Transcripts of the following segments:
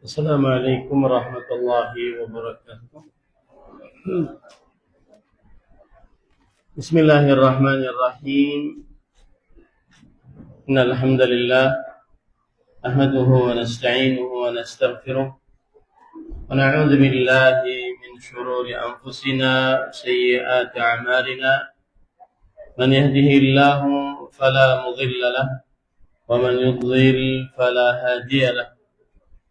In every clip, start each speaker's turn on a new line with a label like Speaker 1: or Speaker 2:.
Speaker 1: Assalamualaikum warahmatullahi wabarakatuh. Bismillahirrahmanirrahim. Innal hamdalillah nahmaduhu wa nasta'inuhu wa nastaghfiruh wa na'udzu billahi min shururi anfusina wa sayyiati a'malina. Man yahdihillahu fala mudilla lahu wa man yudlil fala hadiya lahu.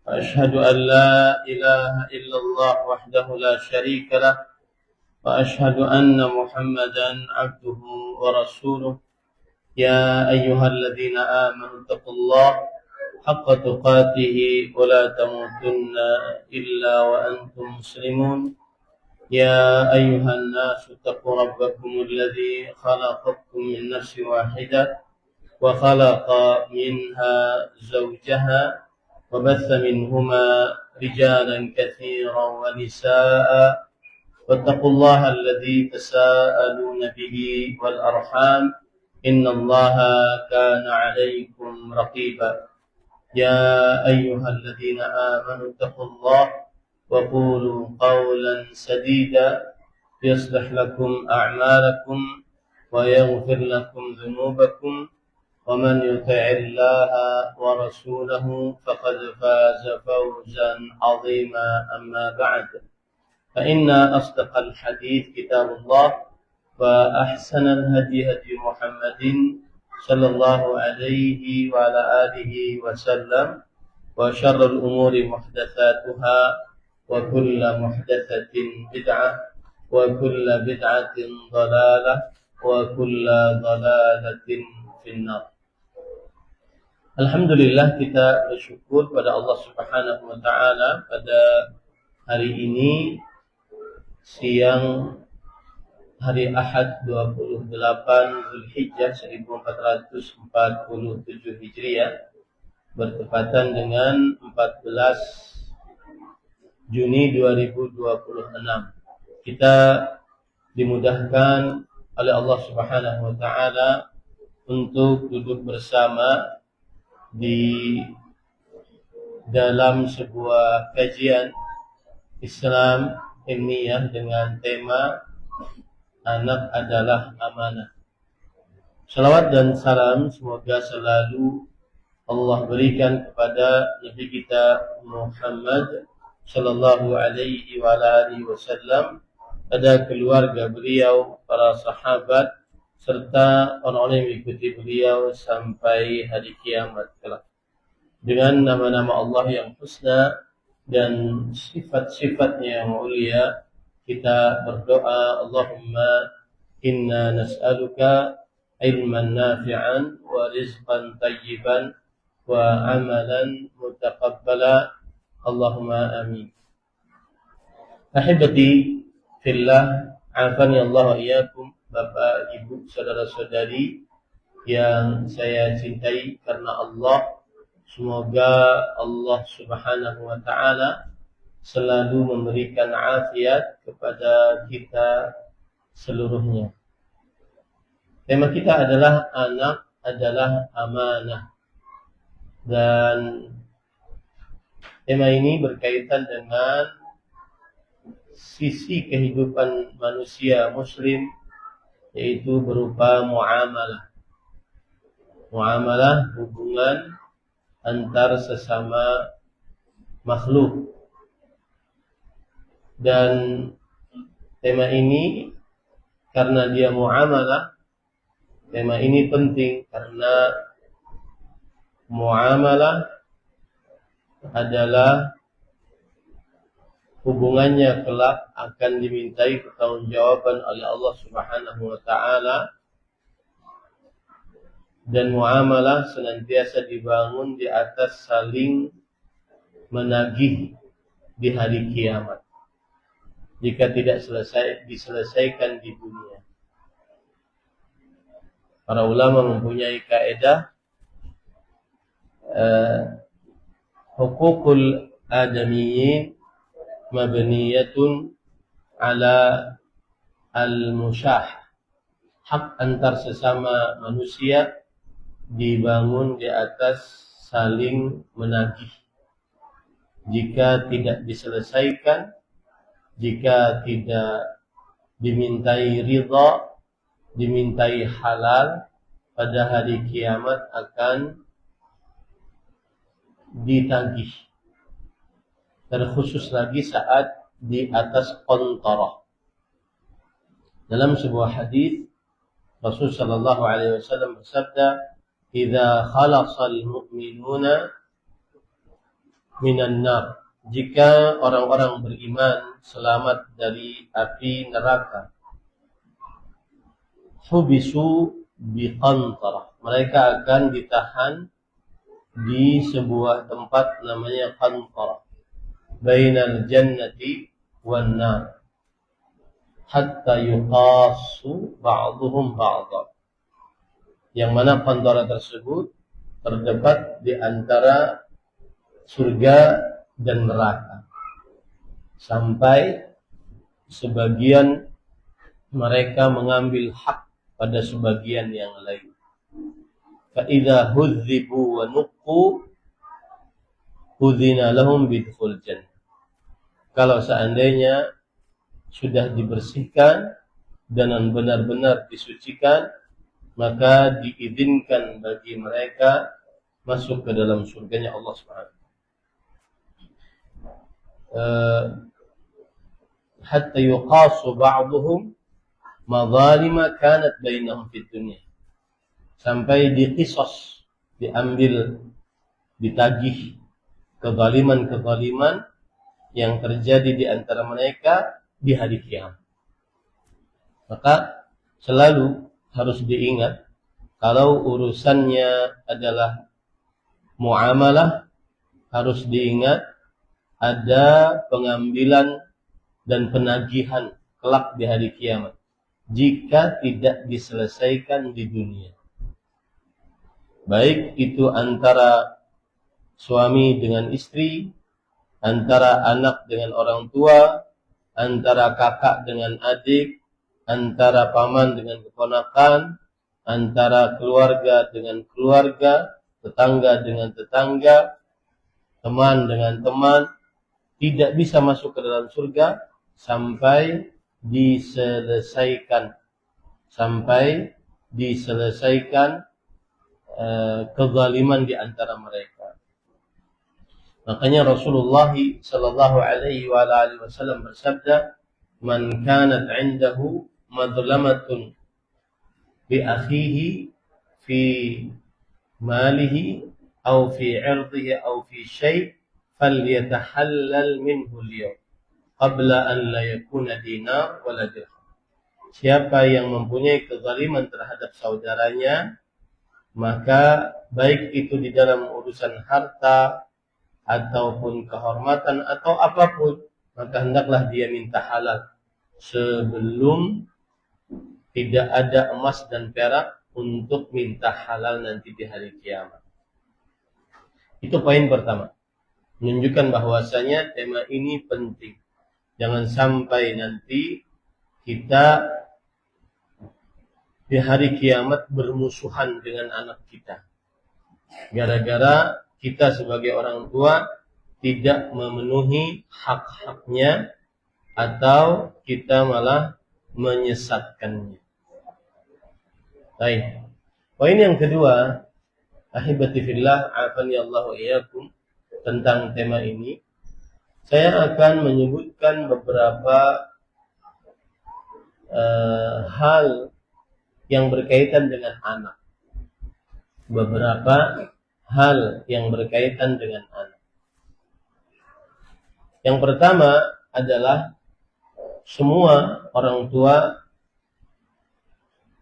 Speaker 1: أشهد أن لا إله إلا الله وحده لا شريك له وأشهد أن محمدا عبده ورسوله يا أيها الذين آمنوا اتقوا الله حق تقاته ولا تموتن إلا وأنتم مسلمون يا أيها الناس اتقوا ربكم الذي خلقكم من نفس واحدة وخلق منها زوجها وبث منهما رجالا كثيرا ونساء واتقوا الله الذي تساءلون به والأرحام إن الله كان عليكم رقيبا يا أيها الذين آمنوا اتقوا الله وقولوا قولا سديدا يصلح لكم أعمالكم ويغفر لكم ذنوبكم ومن يطع الله ورسوله فقد فاز فوزا عظيما أما بعد فإن أصدق الحديث كتاب الله وأحسن الهدي هدي محمد صلى الله عليه وعلى آله وسلم وشر الأمور محدثاتها وكل محدثة بدعة وكل بدعة ضلالة وكل ضلالة في النار. Alhamdulillah, kita bersyukur pada Allah Subhanahu wa taala pada hari ini siang hari Ahad 28 Zulhijjah 1447 Hijriah bertepatan dengan 14 Juni 2026. Kita dimudahkan oleh Allah Subhanahu wa taala untuk duduk bersama di dalam sebuah kajian Islam ilmiah dengan tema Anak adalah Amanah. Salawat dan salam semoga selalu Allah berikan kepada Nabi kita Muhammad sallallahu alaihi wa alihi wasallam, pada keluarga beliau, para sahabat, serta orang-orang yang mengikuti beliau sampai hari kiamat kelak. Dengan nama-nama Allah yang husna dan sifat-sifatnya yang mulia, kita berdoa, Allahumma inna nas'aluka ilman nafi'an wa rizqan tayyiban wa amalan mutaqabbala. Allahumma amin. Ahibati fillah, afani Allah wa iyyakum. Bapak, Ibu, saudara-saudari yang saya cintai karena Allah, semoga Allah Subhanahu wa taala selalu memberikan afiat kepada kita seluruhnya. Tema kita adalah anak adalah amanah. Dan tema ini berkaitan dengan sisi kehidupan manusia muslim, yaitu berupa muamalah. Muamalah, hubungan antar sesama makhluk. Dan tema ini karena dia muamalah, tema ini penting karena muamalah adalah hubungannya kelak akan dimintai pertanggungjawaban oleh Allah Subhanahu wa taala, dan muamalah senantiasa dibangun di atas saling menagih di hari kiamat jika tidak diselesaikan di dunia. Para ulama mempunyai kaidah hukukul adamiyyin mabniyatun ala al-musyah. Hak antar sesama manusia dibangun di atas saling menagih. jika tidak diselesaikan, jika tidak dimintai ridha, dimintai halal, pada hari kiamat akan ditagih. Terkhusus lagi saat di atas qantarah. Dalam sebuah hadis Rasul sallallahu alaihi wasallam bersabda, "Idza khalasal mu'minuna minan nar." Jika orang-orang beriman selamat dari api neraka, hubisu biqantarah. Mereka akan ditahan di sebuah tempat namanya qantarah, bainal jannati wan nar, hatta yuqassu ba'dhum ba'dha. Yang mana qantarah tersebut terdapat di antara surga dan neraka, sampai sebagian mereka mengambil hak pada sebagian yang lain. Fa idza hudzibu wa nuqqu udzina lahum bidkhul jannah. Kalau seandainya sudah dibersihkan dan benar-benar disucikan, maka diizinkan bagi mereka masuk ke dalam surganya Allah Subhanahu. Hatta yuqasu ba'dhum madhalima kanat bainahum fid dunya. Sampai diqisas, diambil, ditagih kezaliman-kezaliman yang terjadi di antara mereka di hari kiamat. Maka selalu harus diingat, kalau urusannya adalah muamalah, harus diingat ada pengambilan dan penagihan kelak di hari kiamat jika tidak diselesaikan di dunia. Baik itu antara suami dengan istri, antara anak dengan orang tua, antara kakak dengan adik, antara paman dengan keponakan, antara keluarga dengan keluarga, tetangga dengan tetangga, teman dengan teman, tidak bisa masuk ke dalam surga sampai diselesaikan, kezaliman di antara mereka. Makanya Rasulullah sallallahu alaihi wasallam bersabda, "Man kanat 'indahu madlamatun bi akhihi fi malihi aw fi 'irdihi aw fi syai' falyatahallal minhu al-yawm qabla an la yakuna dinar wala dirham." Siapa yang mempunyai kezaliman terhadap saudaranya, maka baik itu di dalam urusan harta ataupun kehormatan atau apapun, maka hendaklah dia minta halal sebelum tidak ada emas dan perak untuk minta halal nanti di hari kiamat. Itu poin pertama, menunjukkan bahwasanya tema ini penting. Jangan sampai nanti kita di hari kiamat bermusuhan dengan anak kita, gara-gara kita sebagai orang tua tidak memenuhi hak-haknya atau kita malah menyesatkannya. Baik. Poin yang kedua, ahibati fillah, afani Allah wa iyyakum, tentang tema ini, saya akan menyebutkan beberapa hal yang berkaitan dengan anak. Beberapa hal yang berkaitan dengan anak. Yang pertama adalah semua orang tua,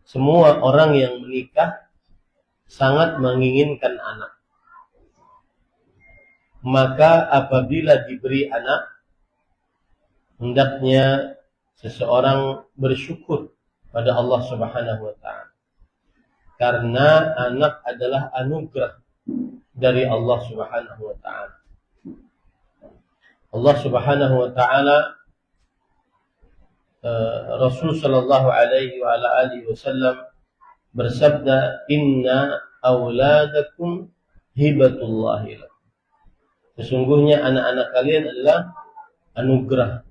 Speaker 1: semua orang yang menikah sangat menginginkan anak. Maka apabila diberi anak, hendaknya seseorang bersyukur pada Allah Subhanahu wa ta'ala. Karena anak adalah anugerah dari Allah Subhanahu wa ta'ala. Allah Subhanahu wa ta'ala, Rasul sallallahu alaihi wa ala alihi wasallam bersabda, "Inna auladakum hibatullahi lakum." Sesungguhnya anak-anak kalian adalah anugerah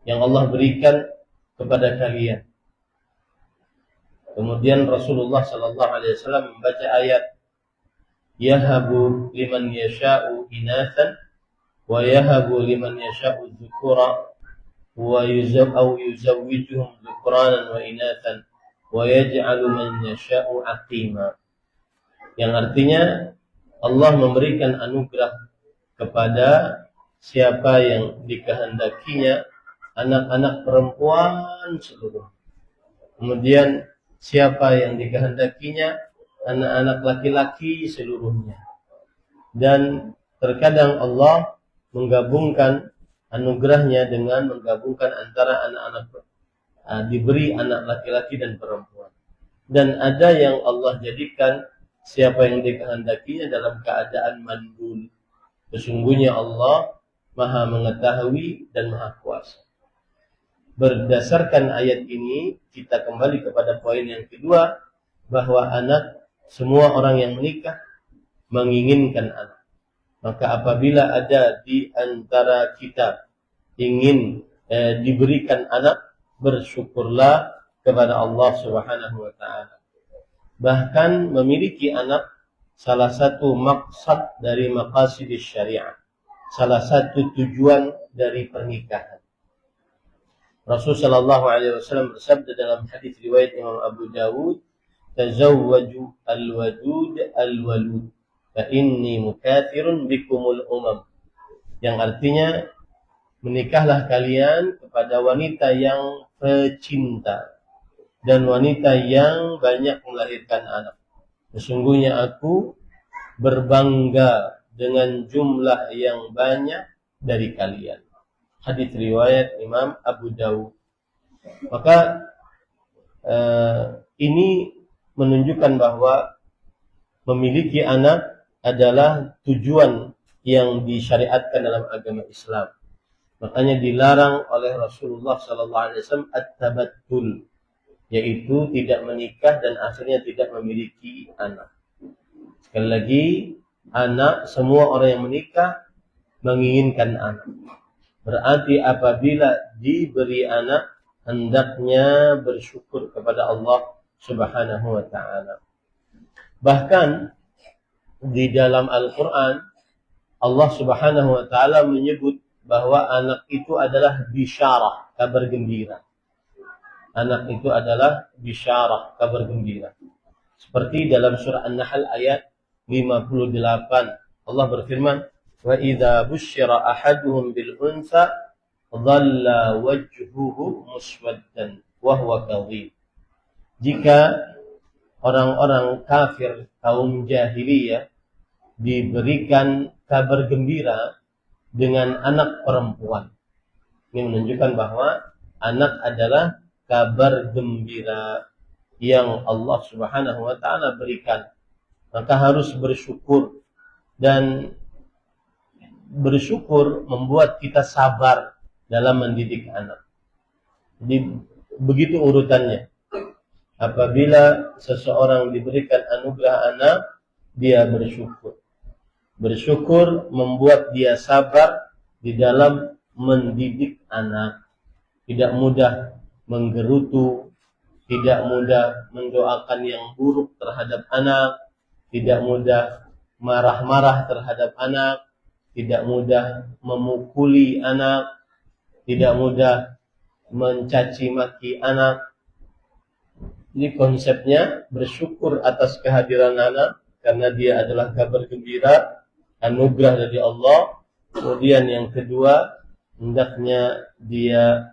Speaker 1: yang Allah berikan kepada kalian. Kemudian Rasulullah sallallahu alaihi wasallam membaca ayat yahabu liman yasha'u inathan wa yahabu liman yasha'u dzukura wa yuzawwijuhum dzukranan wa inathan wa yaj'alu man yasha'u aqima. Yang artinya Allah memberikan anugerah kepada siapa yang dikehendakinya anak-anak perempuan seluruh. Kemudian siapa yang dikehendakinya anak-anak laki-laki seluruhnya. Dan terkadang Allah menggabungkan anugerahnya dengan menggabungkan antara anak-anak diberi anak laki-laki dan perempuan. Dan ada yang Allah jadikan siapa yang dikehendakinya dalam keadaan mandul. Sesungguhnya Allah Maha mengetahui dan Maha kuasa. Berdasarkan ayat ini, kita kembali kepada poin yang kedua, bahwa anak, semua orang yang menikah menginginkan anak. Maka apabila ada di antara kita ingin diberikan anak, bersyukurlah kepada Allah Subhanahu wa taala. Bahkan memiliki anak salah satu maksad dari maqasidis syariah, salah satu tujuan dari pernikahan. Rasul sallallahu alaihi wasallam bersabda dalam hadis riwayat Imam Abu Dawud, "Tazawwaju al-wadud al-walud, fa inni mukathirun bikumul umam." Yang artinya, menikahlah kalian kepada wanita yang pecinta dan wanita yang banyak melahirkan anak. Sesungguhnya aku berbangga dengan jumlah yang banyak dari kalian. Hadis riwayat Imam Abu Dawud. Maka ini menunjukkan bahwa memiliki anak adalah tujuan yang disyariatkan dalam agama Islam. Makanya dilarang oleh Rasulullah SAW at-tabattul, yaitu tidak menikah dan akhirnya tidak memiliki anak. Sekali lagi, anak, semua orang yang menikah menginginkan anak. Berarti apabila diberi anak, hendaknya bersyukur kepada Allah Subhanahu wa ta'ala. Bahkan di dalam Al-Quran, Allah Subhanahu wa ta'ala menyebut bahwa anak itu adalah bisyarah, kabar gembira. Anak itu adalah bisyarah, kabar gembira. Seperti dalam surah An-Nahl ayat 58. Allah berfirman, "Wa idza busyira ahaduhum bil unsa dhalla wajhuhu muswaddan wa huwa kadhib." Jika orang-orang kafir kaum jahiliyah diberikan kabar gembira dengan anak perempuan, ini menunjukkan bahwa anak adalah kabar gembira yang Allah Subhanahu wa ta'ala berikan. Maka harus bersyukur, dan bersyukur membuat kita sabar dalam mendidik anak. Jadi begitu urutannya. Apabila seseorang diberikan anugerah anak, dia bersyukur. Bersyukur membuat dia sabar di dalam mendidik anak. Tidak mudah menggerutu, tidak mudah mendoakan yang buruk terhadap anak, tidak mudah marah-marah terhadap anak, tidak mudah memukuli anak, tidak mudah mencaci maki anak. Jadi konsepnya bersyukur atas kehadiran anak, karena dia adalah kabar gembira, anugerah dari Allah. Kemudian yang kedua, hendaknya dia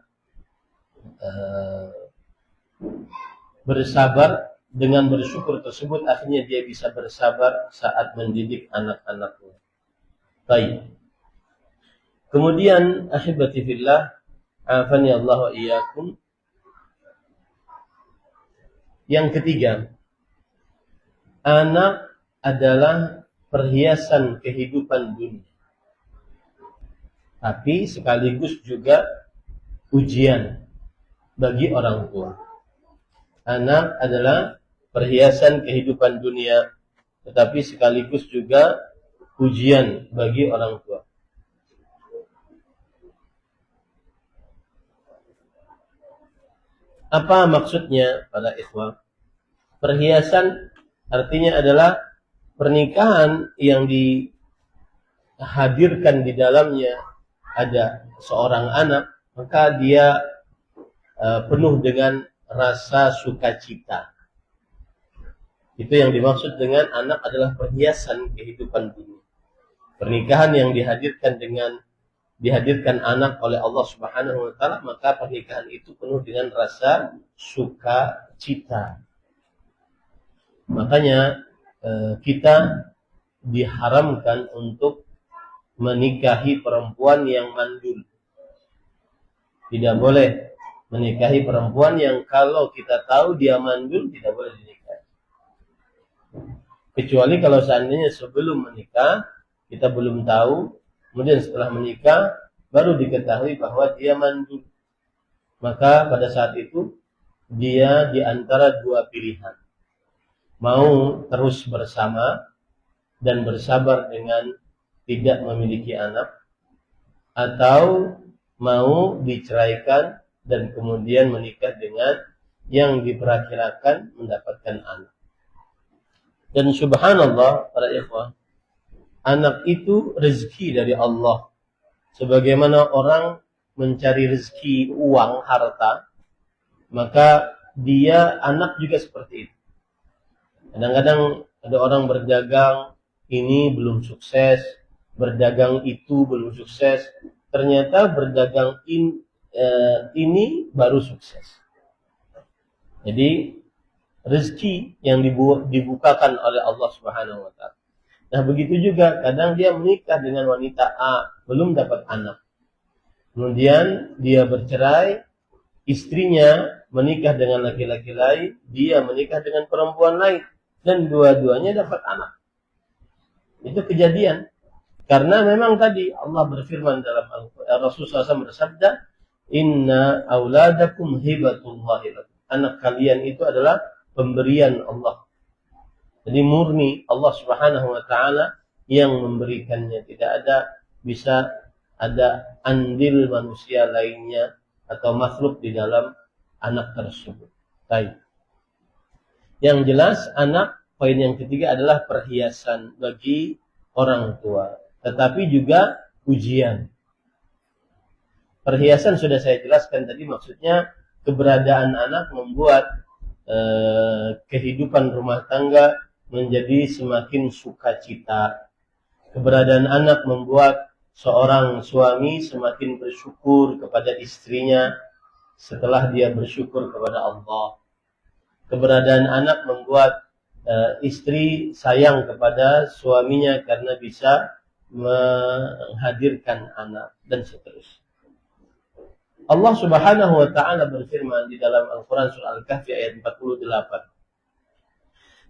Speaker 1: bersabar. Dengan bersyukur tersebut akhirnya dia bisa bersabar saat mendidik anak-anaknya. Baik. Kemudian ahibati fillah, afani Allah wa iyyakum. Yang ketiga, anak adalah perhiasan kehidupan dunia, tapi sekaligus juga ujian bagi orang tua. Anak adalah perhiasan kehidupan dunia, tetapi sekaligus juga ujian bagi orang tua. Apa maksudnya para ikhwah? Perhiasan artinya adalah pernikahan yang dihadirkan di dalamnya ada seorang anak, maka dia penuh dengan rasa sukacita. Itu yang dimaksud dengan anak adalah perhiasan kehidupan dunia. Pernikahan yang dihadirkan anak oleh Allah Subhanahu wa taala, maka pernikahan itu penuh dengan rasa sukacita. Makanya kita diharamkan untuk menikahi perempuan yang mandul. Tidak boleh menikahi perempuan yang kalau kita tahu dia mandul, tidak boleh dinikahi. Kecuali kalau seandainya sebelum menikah kita belum tahu, kemudian setelah menikah baru diketahui bahwa dia mandul. Maka pada saat itu dia di antara dua pilihan. Mau terus bersama dan bersabar dengan tidak memiliki anak, atau mau diceraikan dan kemudian menikah dengan yang diperkirakan mendapatkan anak. Dan subhanallah para ikhwah, anak itu rezeki dari Allah. Sebagaimana orang mencari rezeki uang, harta, maka dia anak juga seperti itu. Kadang-kadang ada orang berdagang, ini belum sukses, berdagang itu belum sukses, ternyata berdagang ini baru sukses. Jadi rezeki yang dibukakan oleh Allah Subhanahu wa taala. Nah, begitu juga kadang dia menikah dengan wanita A, belum dapat anak. Kemudian dia bercerai, istrinya menikah dengan laki-laki lain, dia menikah dengan perempuan lain, dan dua-duanya dapat anak. Itu kejadian. Karena memang tadi Allah berfirman dalam Al-Quran, Rasulullah SAW bersabda, "Inna auladakum hibatullahi lakum." Anak kalian itu adalah pemberian Allah. Jadi murni Allah Subhanahu wa taala yang memberikannya, tidak bisa ada andil manusia lainnya atau makhluk di dalam anak tersebut. Baik. Yang jelas anak, poin yang ketiga adalah perhiasan bagi orang tua, tetapi juga ujian. Perhiasan sudah saya jelaskan tadi, maksudnya keberadaan anak membuat kehidupan rumah tangga menjadi semakin sukacita. Keberadaan anak membuat seorang suami semakin bersyukur kepada istrinya setelah dia bersyukur kepada Allah. Keberadaan anak membuat istri sayang kepada suaminya karena bisa menghadirkan anak, dan seterusnya. Allah Subhanahu wa taala berfirman di dalam Al-Quran surah Al-Kahfi ayat 48.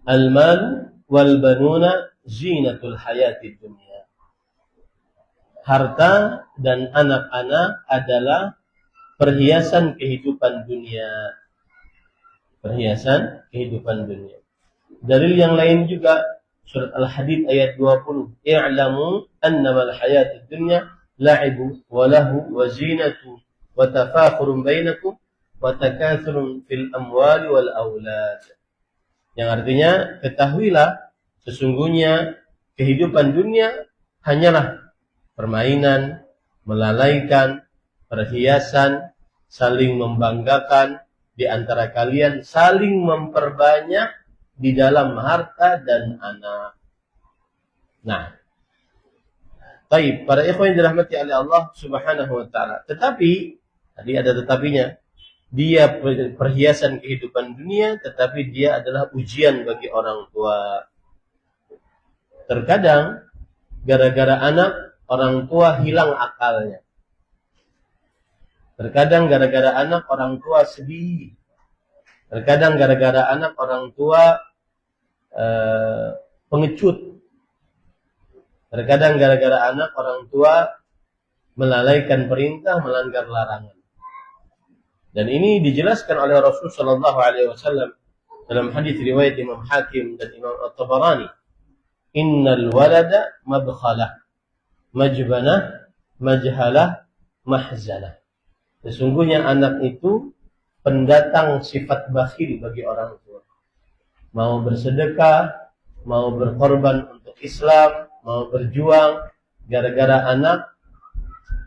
Speaker 1: Al-mal wal banuna zinatul hayatid dunya. Harta dan anak-anak adalah perhiasan kehidupan dunia. Perhiasan kehidupan dunia. Dalil yang lain juga surat Al-Hadid ayat 20. I'lamu annamal hayatid dunya la'ibu wa lahu wa zinatu wa tafakhurun bainakum wa takathurun fil amwali wal aulad. Yang artinya, ketahuilah sesungguhnya kehidupan dunia hanyalah permainan, melalaikan, perhiasan, saling membanggakan di antara kalian, saling memperbanyak di dalam harta dan anak. Nah, baik, para ikhwan yang dirahmati oleh Allah Subhanahu wa taala. Tetapi tadi ada tetapinya. Dia perhiasan kehidupan dunia, tetapi dia adalah ujian bagi orang tua. Terkadang gara-gara anak, orang tua hilang akalnya. Terkadang gara-gara anak, orang tua sedih. Terkadang gara-gara anak, orang tua pengecut. Terkadang gara-gara anak, orang tua melalaikan perintah, melanggar larangan. Dan ini dijelaskan oleh Rasulullah SAW dalam hadis riwayat Imam Hakim dan Imam At-Tabarani. Innal walada mabkhalah, majbanah, majhalah, mahzanah. Sesungguhnya anak itu pendatang sifat bakhil bagi orang tua. Mau bersedekah, mau berkorban untuk Islam, mau berjuang, gara-gara anak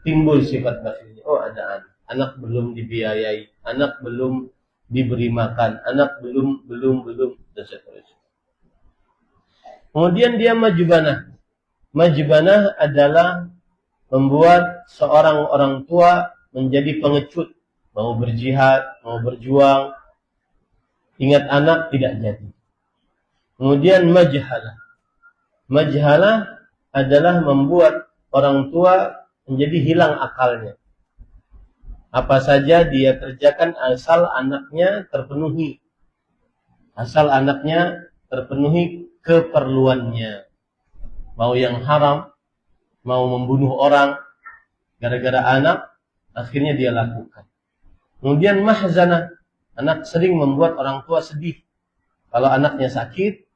Speaker 1: timbul sifat bakhilnya. Oh, ada anak belum dibiayai, anak belum diberi makan, anak belum dan seterusnya. Kemudian dia majbanah. Majbanah adalah membuat seorang orang tua menjadi pengecut, mau berjihad, mau berjuang, ingat anak tidak jadi. Kemudian majhalah. Majhalah adalah membuat orang tua menjadi hilang akalnya. Apa saja dia kerjakan asal anaknya terpenuhi. Asal anaknya terpenuhi keperluannya. Mau yang haram, mau membunuh orang, gara-gara anak, akhirnya dia lakukan. Kemudian mahzanah. Anak sering membuat orang tua sedih. Kalau anaknya sakit,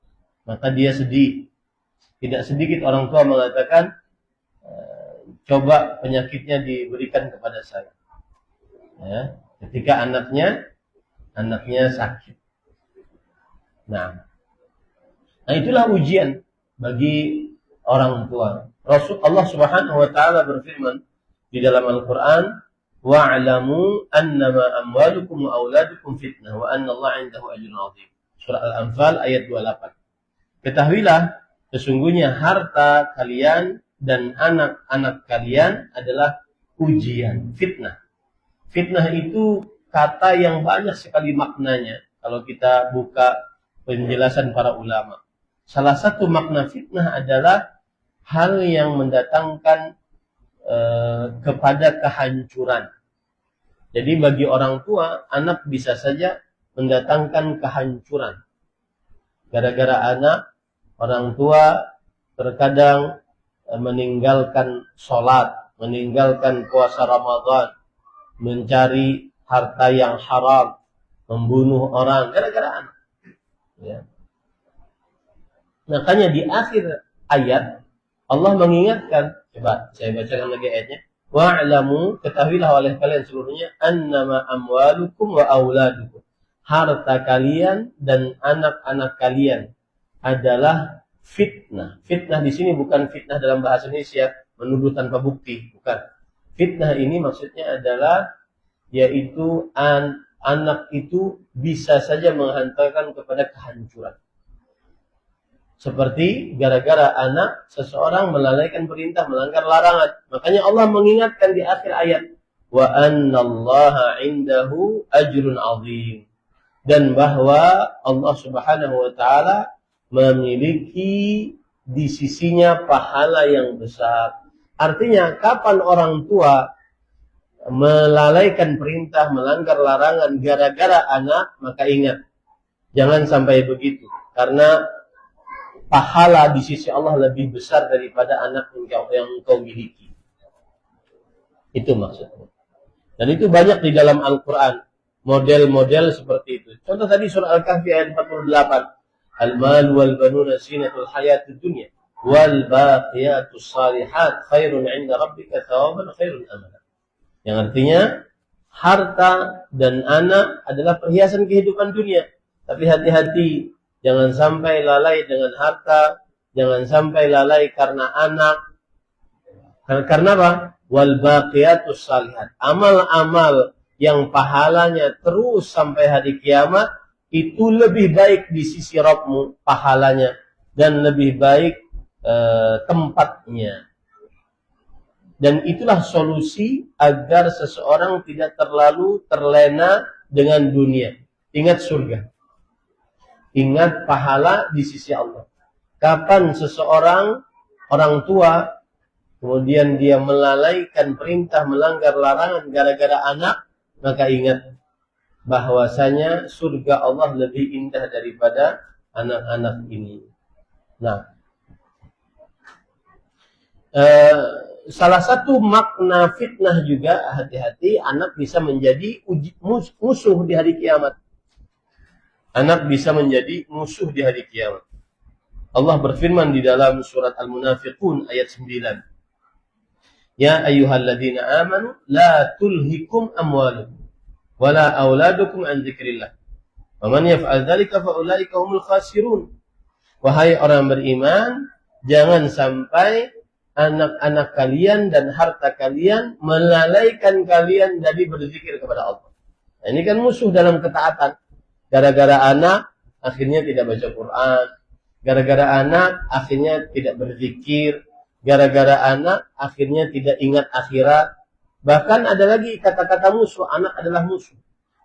Speaker 1: maka dia sedih. Tidak sedikit orang tua mengatakan, coba penyakitnya diberikan kepada saya. Ya, ketika anaknya sakit. Nah, itulah ujian bagi orang tua. Allah Subhanahu wa taala berfirman di dalam Al-Qur'an, wa'lamu annama amwalukum wa auladukum fitnah wa anna Allah 'indahu ajrun 'azim. Surah Al-Anfal ayat 28. Ketahuilah sesungguhnya harta kalian dan anak-anak kalian adalah ujian, fitnah. Fitnah itu kata yang banyak sekali maknanya kalau kita buka penjelasan para ulama. Salah satu makna fitnah adalah hal yang mendatangkan kepada kehancuran. Jadi bagi orang tua, anak bisa saja mendatangkan kehancuran. Gara-gara anak, orang tua terkadang meninggalkan sholat, meninggalkan puasa Ramadan, mencari harta yang haram, membunuh orang, gara-gara anak. Ya. Makanya di akhir ayat Allah mengingatkan, coba saya bacakan lagi ayatnya. Wa'lamu, ketahuilah oleh kalian seluruhnya, annama amwalukum wa auladukum. Harta kalian dan anak-anak kalian adalah fitnah. Fitnah di sini bukan fitnah dalam bahasa Indonesia, menuduh tanpa bukti, bukan. Fitnah ini maksudnya adalah yaitu anak itu bisa saja menghantarkan kepada kehancuran. Seperti gara-gara anak seseorang melalaikan perintah, melanggar larangan. Makanya Allah mengingatkan di akhir ayat, wa annallaha 'indahu ajrun 'azim. Dan bahwa Allah Subhanahu wa taala memiliki di sisinya pahala yang besar. Artinya kapan orang tua melalaikan perintah, melanggar larangan gara-gara anak, maka ingat, jangan sampai begitu. Karena pahala di sisi Allah lebih besar daripada anak yang engkau miliki. Itu maksudnya. Dan itu banyak di dalam Al-Quran. Model-model seperti itu. Contoh tadi surah Al-Kahfi ayat 48. Al-mal wal banuna zinatul hayatid dunya wal baqiyatus salihat khairun 'inda rabbika thawaban khairun amala. Yang artinya harta dan anak adalah perhiasan kehidupan dunia. Tapi hati-hati, jangan sampai lalai dengan harta, jangan sampai lalai karena anak. Karena apa? Wal baqiyatus salihat. Amal-amal yang pahalanya terus sampai hari kiamat itu lebih baik di sisi Rabbmu pahalanya dan lebih baik tempatnya. Dan itulah solusi agar seseorang tidak terlalu terlena dengan dunia. Ingat surga. Ingat pahala di sisi Allah. Kapan seseorang, orang tua, kemudian dia melalaikan perintah, melanggar larangan gara-gara anak, maka ingat bahwasanya surga Allah lebih indah daripada anak-anak ini. Nah, salah satu makna fitnah juga, hati-hati, anak bisa menjadi musuh di hari kiamat. Anak bisa menjadi musuh di hari kiamat. Allah berfirman di dalam surat Al-Munafiqun ayat 9. Ya ayyuhalladzina amanu la tulhikum amwalukum wala auladukum an dzikrillah. Wa man yaf'al dzalika fa ulaika humul khasirun. Wahai orang beriman, jangan sampai anak-anak kalian dan harta kalian melalaikan kalian dari berzikir kepada Allah. Nah, ini kan musuh dalam ketaatan. Gara-gara anak akhirnya tidak baca Quran, gara-gara anak akhirnya tidak berzikir, gara-gara anak akhirnya tidak ingat akhirat. Bahkan ada lagi kata-kata musuh, anak adalah musuh.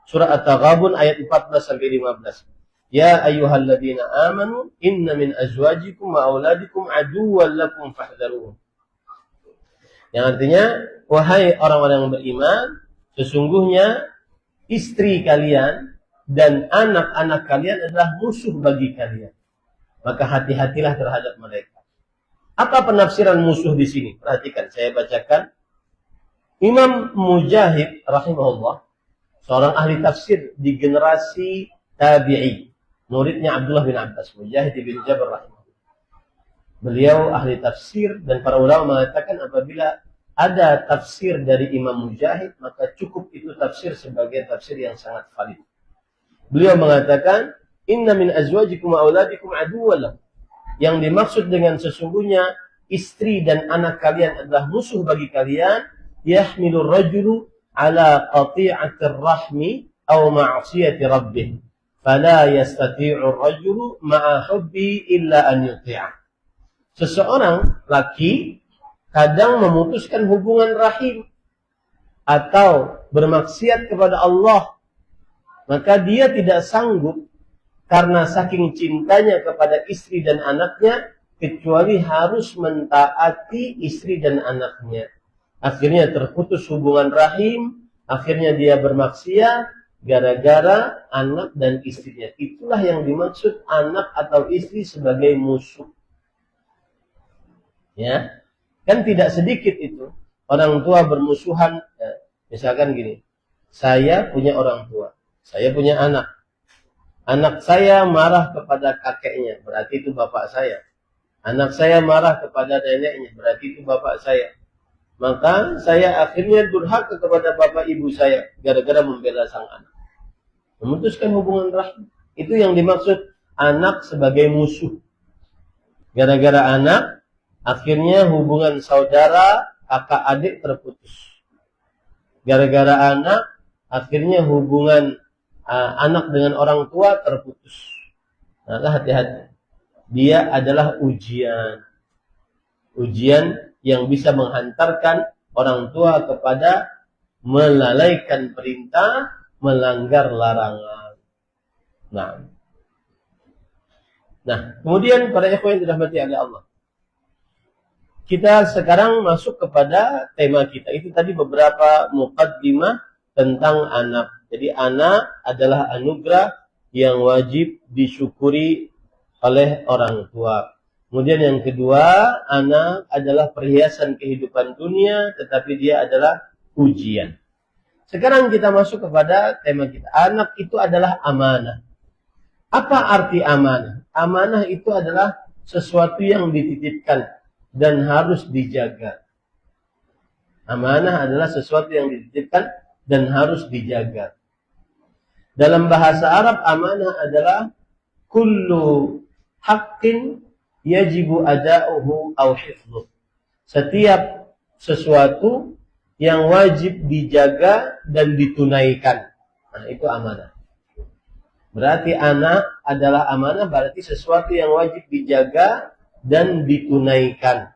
Speaker 1: Surah At-Taghabun ayat 14 sampai 15. Ya ayyuhalladzina amanu inna min azwajikum wa auladikum aduwwan lakum fahdharuhum. Yang artinya, wahai orang-orang yang beriman, sesungguhnya istri kalian dan anak-anak kalian adalah musuh bagi kalian. Maka hati-hatilah terhadap mereka. Apa penafsiran musuh di sini? Perhatikan, saya bacakan. Imam Mujahid rahimahullah, seorang ahli tafsir di generasi tabi'i, muridnya Abdullah bin Abbas, Mujahid bin Jabr rahimahullah. Beliau ahli tafsir dan para ulama mengatakan apabila ada tafsir dari Imam Mujahid, maka cukup itu tafsir sebagai tafsir yang sangat valid. Beliau mengatakan, inna min azwajikum wa auladikum aduwwan lakum. Yang dimaksud dengan sesungguhnya istri dan anak kalian adalah musuh bagi kalian, yahmilur rajulu ala qati'atir rahmi aw ma'siyati rabbih. Fala yastati'u ar-rajulu ma'a hubbi illa an yuti'a. Seseorang laki kadang memutuskan hubungan rahim atau bermaksiat kepada Allah, maka dia tidak sanggup karena saking cintanya kepada istri dan anaknya, kecuali harus mentaati istri dan anaknya. Akhirnya terputus hubungan rahim, akhirnya dia bermaksiat gara-gara anak dan istrinya. Itulah yang dimaksud anak atau istri sebagai musuh. Ya, kan tidak sedikit itu orang tua bermusuhan. Misalkan gini, saya punya orang tua, saya punya anak. Anak saya marah kepada kakeknya, berarti itu bapak saya. Anak saya marah kepada neneknya, berarti itu bapak saya. Maka saya akhirnya durhaka kepada bapak ibu saya gara-gara membela sang anak. Memutuskan hubungan rahim. Itu yang dimaksud anak sebagai musuh. Gara-gara anak, akhirnya hubungan saudara, kakak adik terputus. Gara-gara anak, akhirnya hubungan anak dengan orang tua terputus. Maka hati-hati. Dia adalah ujian. Ujian yang bisa menghantarkan orang tua kepada melalaikan perintah, melanggar larangan. Nah, kemudian para ikhwan yang dirahmati oleh Allah. Kita sekarang masuk kepada tema kita. Itu tadi beberapa muqaddimah tentang anak. Jadi anak adalah anugerah yang wajib disyukuri oleh orang tua. Kemudian yang kedua, anak adalah perhiasan kehidupan dunia, tetapi dia adalah ujian. Sekarang kita masuk kepada tema kita. Anak itu adalah amanah. Apa arti amanah? Amanah itu adalah sesuatu yang dititipkan dan harus dijaga. Amanah adalah sesuatu yang dititipkan dan harus dijaga. Dalam bahasa Arab, amanah adalah kullu haqqin yajibu ada'uhu aw hifdhuh. Setiap sesuatu yang wajib dijaga dan ditunaikan. Nah, itu amanah. Berarti anak adalah amanah, berarti sesuatu yang wajib dijaga dan ditunaikan.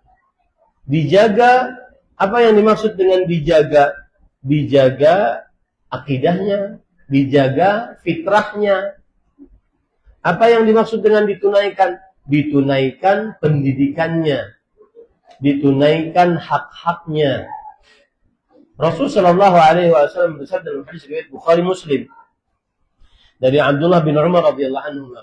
Speaker 1: Dijaga, apa yang dimaksud dengan dijaga? Dijaga akidahnya, dijaga fitrahnya. Apa yang dimaksud dengan ditunaikan? Ditunaikan pendidikannya, ditunaikan hak-haknya. Rasulullah Shallallahu Alaihi Wasallam bersabda dalam hadis riwayat Bukhari Muslim dari Abdullah bin Umar radhiyallahu anhu,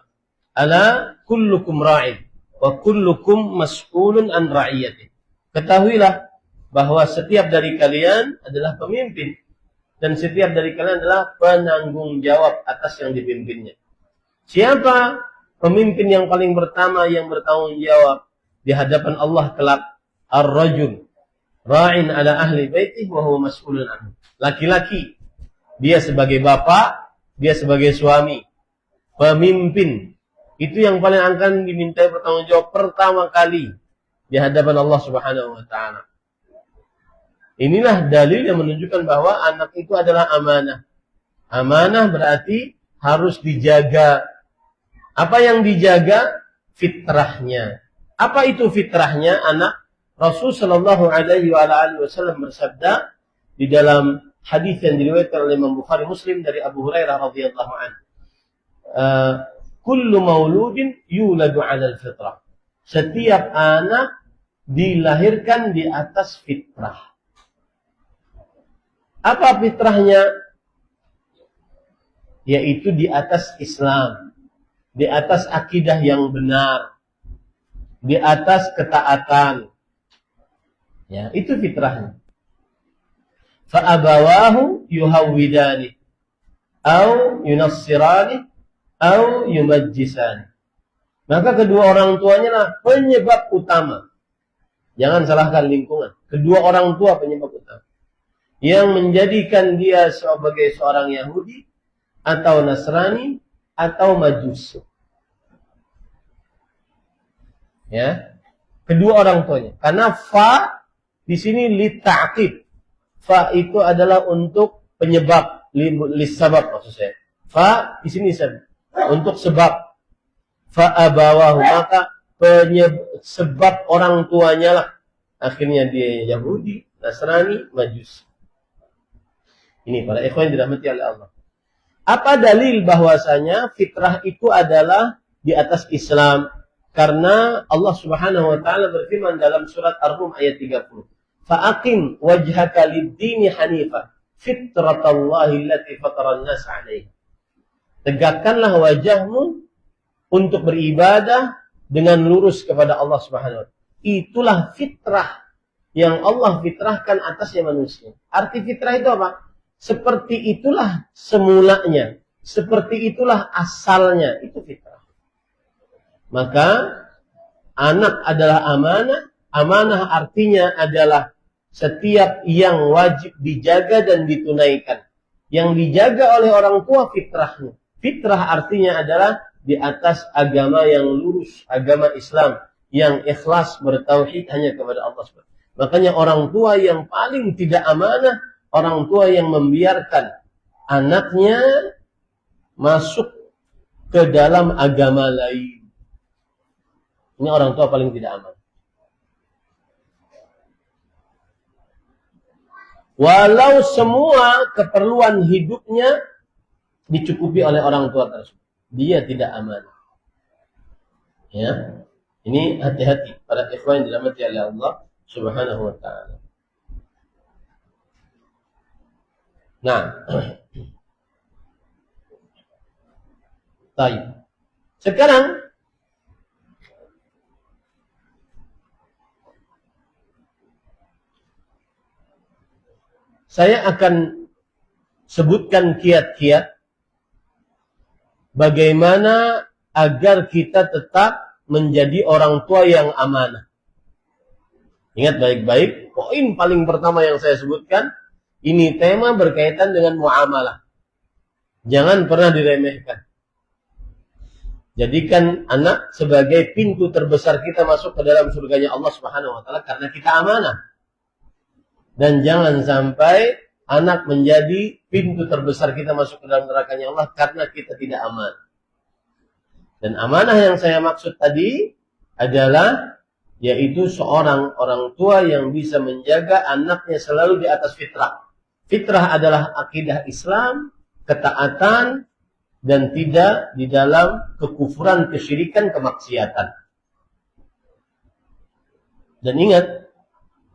Speaker 1: "Ala kullukum ra'in wa kullukum mas'ulun an ra'iyati." Ketahuilah bahwa setiap dari kalian adalah pemimpin dan setiap dari kalian adalah penanggung jawab atas yang dipimpinnya. Siapa pemimpin yang paling pertama yang bertanggung jawab di hadapan Allah kelak? Ar-rajul ra'in ala ahli baitih wa huwa mas'ulun anhu. Laki-laki Dia sebagai bapak, dia sebagai suami, pemimpin. Itu yang paling akan dimintai pertanggungjawab pertama kali di hadapan Allah Subhanahu wa taala. Inilah dalil yang menunjukkan bahwa anak itu adalah amanah. Amanah berarti harus dijaga. Apa yang dijaga? Fitrahnya. Apa itu fitrahnya anak? Rasul sallallahu alaihi wasallam bersabda di dalam hadis yang diriwayatkan oleh Imam Bukhari Muslim dari Abu Hurairah radhiyallahu anhu. Kullu mauludin yuladu 'alal fitrah. Setiap anak dilahirkan di atas fitrah. Apa fitrahnya? Yaitu di atas Islam, di atas akidah yang benar, di atas ketaatan. Ya, itu fitrahnya. Fa abawahu yuhawwidani au yunassirani au yumajjisani. Maka kedua orang tuanya lah penyebab utama. Jangan salahkan lingkungan. Kedua orang tua penyebab utama. Yang menjadikan dia sebagai seorang Yahudi atau Nasrani atau Majusi. Ya. Kedua orang tuanya. Karena fa di sini li ta'qib. Fa itu adalah untuk penyebab, li sabab maksud saya. Fa di sini untuk sebab. Fa abawahu, maka sebab orang tuanya lah akhirnya dia Yahudi, Nasrani, Majusi. Ini para ikhwan yang dirahmati oleh Allah. Apa dalil bahwasanya fitrah itu adalah di atas Islam? Karena Allah Subhanahu wa taala berfirman dalam surat Ar-Rum ayat 30. Fa'aqim wajhaka lid-dini hanifa fitratallahi allati fataran nas 'alaiha. Tegakkanlah wajahmu untuk beribadah dengan lurus kepada Allah Subhanahu wa taala. Itulah fitrah yang Allah fitrahkan atasnya manusia. Arti fitrah itu apa? Seperti itulah semulanya, seperti itulah asalnya, itu fitrah. Maka anak adalah amanah. Amanah artinya adalah setiap yang wajib dijaga dan ditunaikan. Yang dijaga oleh orang tua fitrahnya. Fitrah artinya adalah di atas agama yang lurus, agama Islam yang ikhlas bertauhid hanya kepada Allah SWT. Makanya orang tua yang paling tidak amanah, orang tua yang membiarkan anaknya masuk ke dalam agama lain. Ini orang tua paling tidak aman. Walau semua keperluan hidupnya dicukupi oleh orang tua tersebut, dia tidak aman. Ya, ini hati-hati para ikhwan yang dirahmati oleh Allah Subhanahu wa taala. Nah, baik. Sekarang saya akan sebutkan kiat-kiat bagaimana agar kita tetap menjadi orang tua yang amanah. Ingat baik-baik, poin paling pertama yang saya sebutkan, ini tema berkaitan dengan muamalah. Jangan pernah diremehkan. Jadikan anak sebagai pintu terbesar kita masuk ke dalam surganya Allah Subhanahu wa taala karena kita amanah. Dan jangan sampai anak menjadi pintu terbesar kita masuk ke dalam nerakanya Allah karena kita tidak aman. Dan amanah yang saya maksud tadi adalah yaitu seorang orang tua yang bisa menjaga anaknya selalu di atas fitrah. Fitrah adalah akidah Islam, ketaatan, dan tidak di dalam kekufuran, kesyirikan, kemaksiatan. Dan ingat,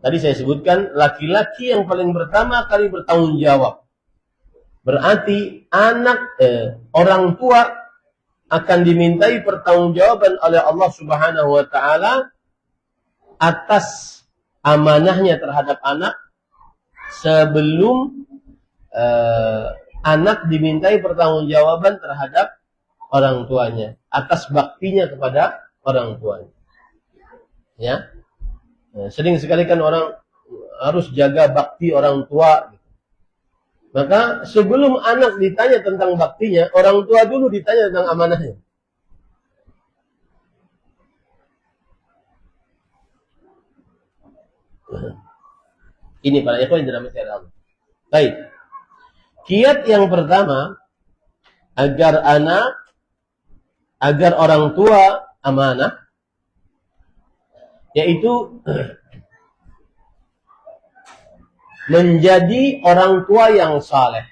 Speaker 1: tadi saya sebutkan, laki-laki yang paling pertama kali bertanggung jawab. Berarti orang tua akan dimintai pertanggungjawaban oleh Allah Subhanahu wa taala atas amanahnya terhadap anak sebelum anak dimintai pertanggungjawaban terhadap orang tuanya, atas baktinya kepada orang tuanya. Ya. Sering sekali kan orang harus jaga bakti orang tua. Maka sebelum anak ditanya tentang baktinya, orang tua dulu ditanya tentang amanahnya. Ini para ikhwan yang dirahmati Allah. Baik. Kiat yang pertama agar orang tua amanah, yaitu menjadi orang tua yang saleh.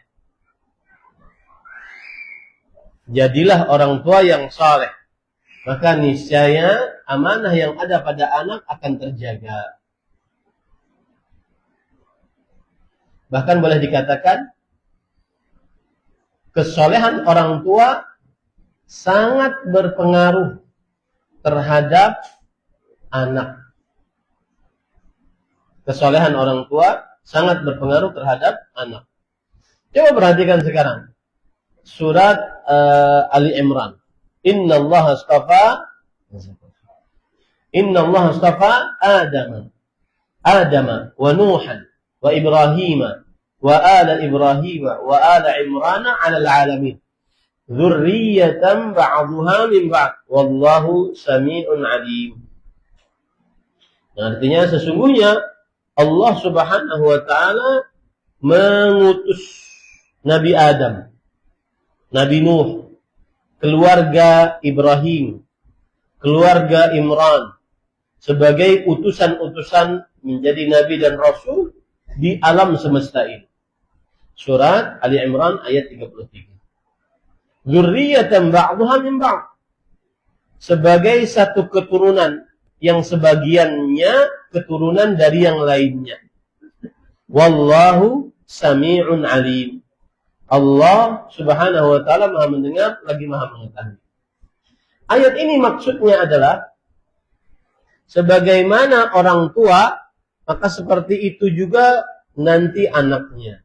Speaker 1: Jadilah orang tua yang saleh, maka niscaya amanah yang ada pada anak akan terjaga. Bahkan boleh dikatakan kesolehan orang tua sangat berpengaruh terhadap anak. Kesolehan orang tua sangat berpengaruh terhadap anak. Coba perhatikan sekarang. Surat Ali Imran. Inna Allah astafa Adama wa Nuhan wa Ibrahima wa ala Ibrahima wa ala Imrana 'alal 'alamin. Dzurriyyatan ba'dhuha min ba'd. Wallahu samii'un 'alim. Artinya sesungguhnya Allah Subhanahu wa taala mengutus Nabi Adam, Nabi Nuh, keluarga Ibrahim, keluarga Imran sebagai utusan-utusan menjadi nabi dan rasul di alam semesta ini. Surat Ali Imran ayat 33. Dzurriyyatan ba'dhuha min ba'd. Sebagai satu keturunan yang sebagiannya keturunan dari yang lainnya. Wallahu sami'un alim. Allah Subhanahu wa taala Maha mendengar lagi Maha mengetahui. Ayat ini maksudnya adalah sebagaimana orang tua, maka seperti itu juga nanti anaknya.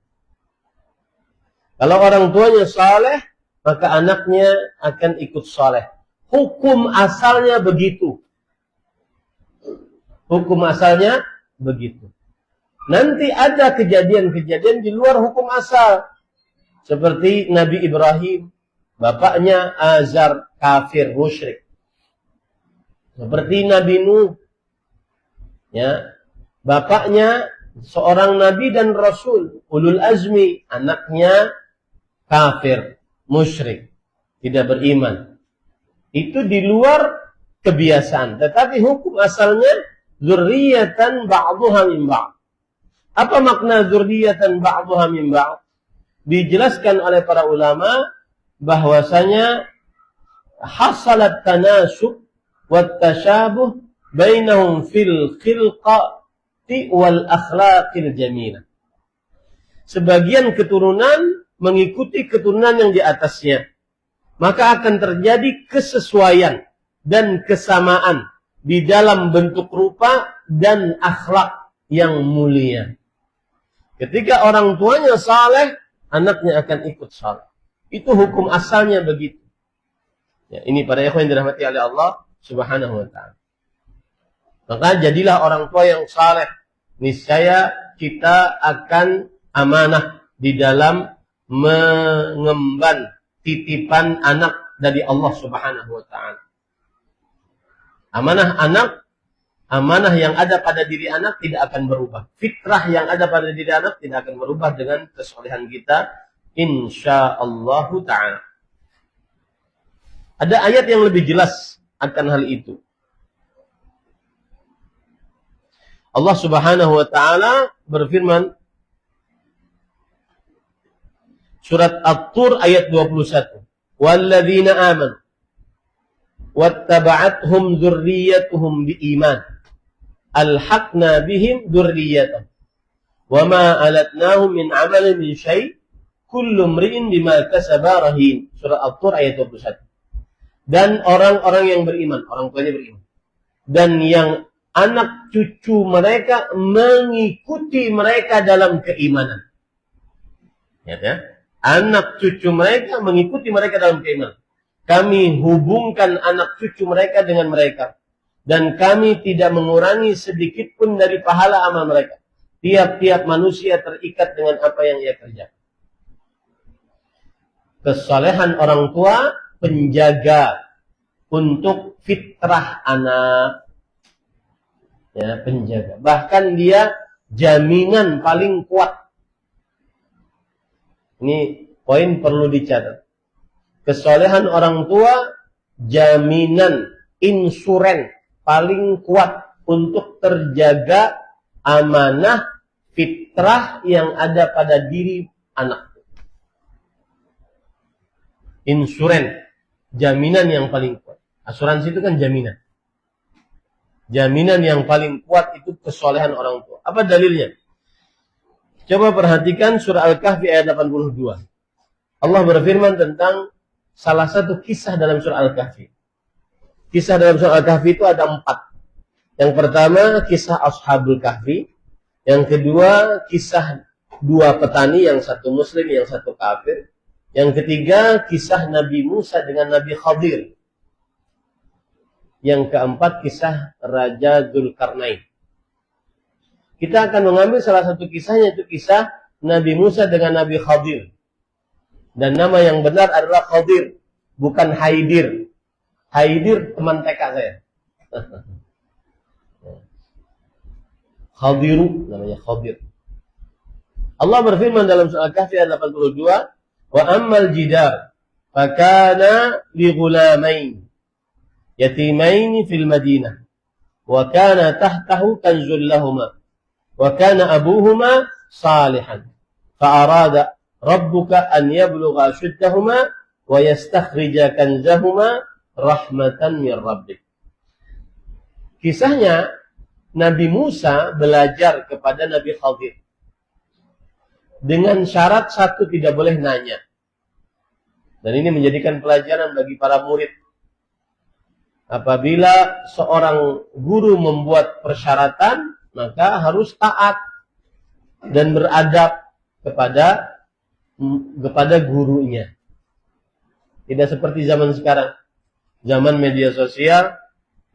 Speaker 1: Kalau orang tuanya saleh, maka anaknya akan ikut saleh. Hukum asalnya begitu. Hukum asalnya begitu. Nanti ada kejadian-kejadian di luar hukum asal. Seperti Nabi Ibrahim, bapaknya Azar, kafir, musyrik. Seperti Nabi Nuh, ya, bapaknya seorang nabi dan rasul, ulul azmi, anaknya kafir, musyrik, tidak beriman. Itu di luar kebiasaan. Tetapi hukum asalnya dzurriyyatan ba'dhuha min ba'd. Apa makna dzurriyyatan ba'dhuha min ba'd? Dijelaskan oleh para ulama bahwasanya hasalat tanasub wat tashabuh bainahum fil khilqati wal akhlaqil jamilah. Sebagian keturunan mengikuti keturunan yang di atasnya, maka akan terjadi kesesuaian dan kesamaan di dalam bentuk rupa dan akhlak yang mulia. Ketika orang tuanya saleh, anaknya akan ikut saleh. Itu hukum asalnya begitu. Ya, ini para ikhwan yang dirahmati oleh Allah Subhanahu wa taala. Maka jadilah orang tua yang saleh. Niscaya kita akan amanah di dalam mengemban titipan anak dari Allah Subhanahu wa taala. Amanah anak, amanah yang ada pada diri anak tidak akan berubah. Fitrah yang ada pada diri anak tidak akan berubah dengan kesolehan kita, insyaallah ta'ala. Ada ayat yang lebih jelas akan hal itu. Allah Subhanahu wa ta'ala berfirman, surat At-Tur ayat 21. Walladzina amanu wattaba'athum dzurriyyatuhum biiman alhaqna bihim dzurriyyatahum wama alatnahum min 'amalin min syai' kullu imri'in bima kasaba rahin. Surah At-Tur ayat 21. Dan orang-orang yang beriman, orang tuanya beriman, dan yang anak cucu mereka mengikuti mereka dalam keimanan. Ya? Anak cucu mereka mengikuti mereka dalam keimanan. Kami hubungkan anak cucu mereka dengan mereka. Dan kami tidak mengurangi sedikit pun dari pahala amal mereka. Tiap-tiap manusia terikat dengan apa yang ia kerjakan. Kesolehan orang tua penjaga untuk fitrah anak. Ya, penjaga. Bahkan dia jaminan paling kuat. Ini poin perlu dicatat. Kesolehan orang tua jaminan, insuren paling kuat untuk terjaga amanah fitrah yang ada pada diri anak. Insuren, jaminan yang paling kuat. Asuransi itu kan jaminan. Jaminan yang paling kuat itu kesolehan orang tua. Apa dalilnya? Coba perhatikan surah Al-Kahfi ayat 82. Allah berfirman tentang salah satu kisah dalam surah Al-Kahfi. Kisah dalam surah Al-Kahfi itu ada 4. Yang pertama, kisah Ashabul Kahfi. Yang kedua, kisah 2 petani, yang satu muslim, yang satu kafir. Yang ketiga, kisah Nabi Musa dengan Nabi Khadir. Yang keempat, kisah Raja Dzulkarnain. Kita akan mengambil salah satu kisahnya, itu kisah Nabi Musa dengan Nabi Khadir. Dan nama yang benar adalah Khadir, bukan Haidir. Haidir teman TK saya. Khadiru namanya Khadir. Allah berfirman dalam surah Al-Kahfi ayat 82, wa ammal jidar fakana li ghulamain yatimain fil Madinah wa kana tahtahu kanzul lahumā wa kana abūhumā ṣāliḥan fa arāda rabbuka an yablugha ashuddahumā wa yastakhrija kanzahumā rahmatan min rabbik. Kisahnya Nabi Musa belajar kepada Nabi Khadir dengan syarat satu, tidak boleh nanya. Dan ini menjadikan pelajaran bagi para murid. Apabila seorang guru membuat persyaratan, maka harus taat dan beradab kepada gurunya. Tidak seperti zaman sekarang. Zaman media sosial,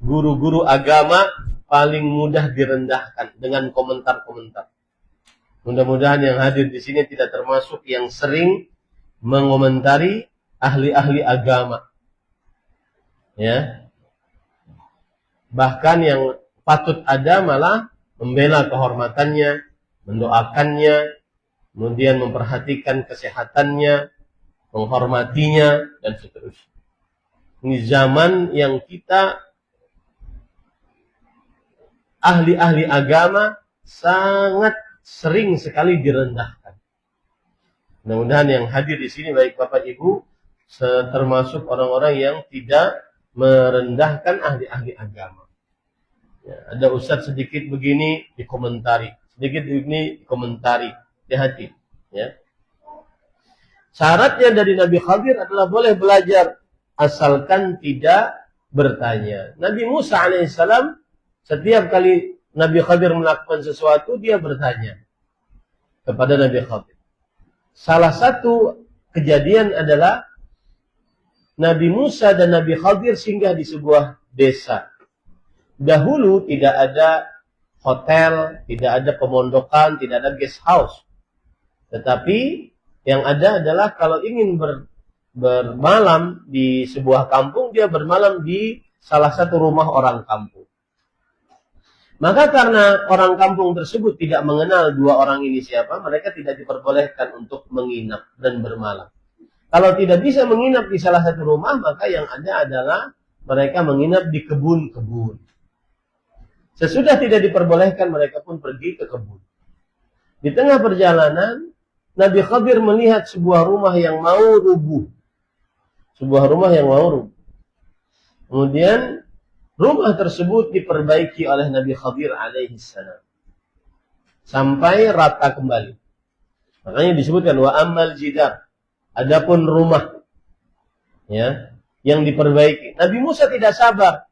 Speaker 1: guru-guru agama paling mudah direndahkan dengan komentar-komentar. Mudah-mudahan yang hadir di sini tidak termasuk yang sering mengomentari ahli-ahli agama. Ya. Bahkan yang patut ada malah membela kehormatannya, mendoakannya, kemudian memperhatikan kesehatannya, menghormatinya, dan seterusnya. Ini zaman yang kita ahli-ahli agama sangat sering sekali direndahkan. Mudah-mudahan yang hadir di sini baik Bapak Ibu termasuk orang-orang yang tidak merendahkan ahli-ahli agama. Ya, ada ustadz sedikit begini dikomentari, sedikit begini dikomentari, hati-hati. Ya. Syaratnya dari Nabi Khadir adalah boleh belajar asalkan tidak bertanya. Nabi Musa alaihissalam setiap kali Nabi Khadir melakukan sesuatu, dia bertanya kepada Nabi Khadir. Salah satu kejadian adalah Nabi Musa dan Nabi Khadir singgah di sebuah desa. Dahulu tidak ada hotel, tidak ada pemondokan, tidak ada guest house. Tetapi yang ada adalah kalau ingin bermalam di sebuah kampung, dia bermalam di salah satu rumah orang kampung. Maka karena orang kampung tersebut tidak mengenal dua orang ini siapa, mereka tidak diperbolehkan untuk menginap dan bermalam. Kalau tidak bisa menginap di salah satu rumah, maka yang ada adalah mereka menginap di kebun-kebun. Sesudah tidak diperbolehkan, mereka pun pergi ke kebun. Di tengah perjalanan, Nabi Khadir melihat sebuah rumah yang mau rubuh. Sebuah rumah yang mau rubuh. Kemudian rumah tersebut diperbaiki oleh Nabi Khadir alaihissalam sampai rata kembali. Makanya disebutkan wa ammal jidar, adapun rumah ya yang diperbaiki. Nabi Musa tidak sabar.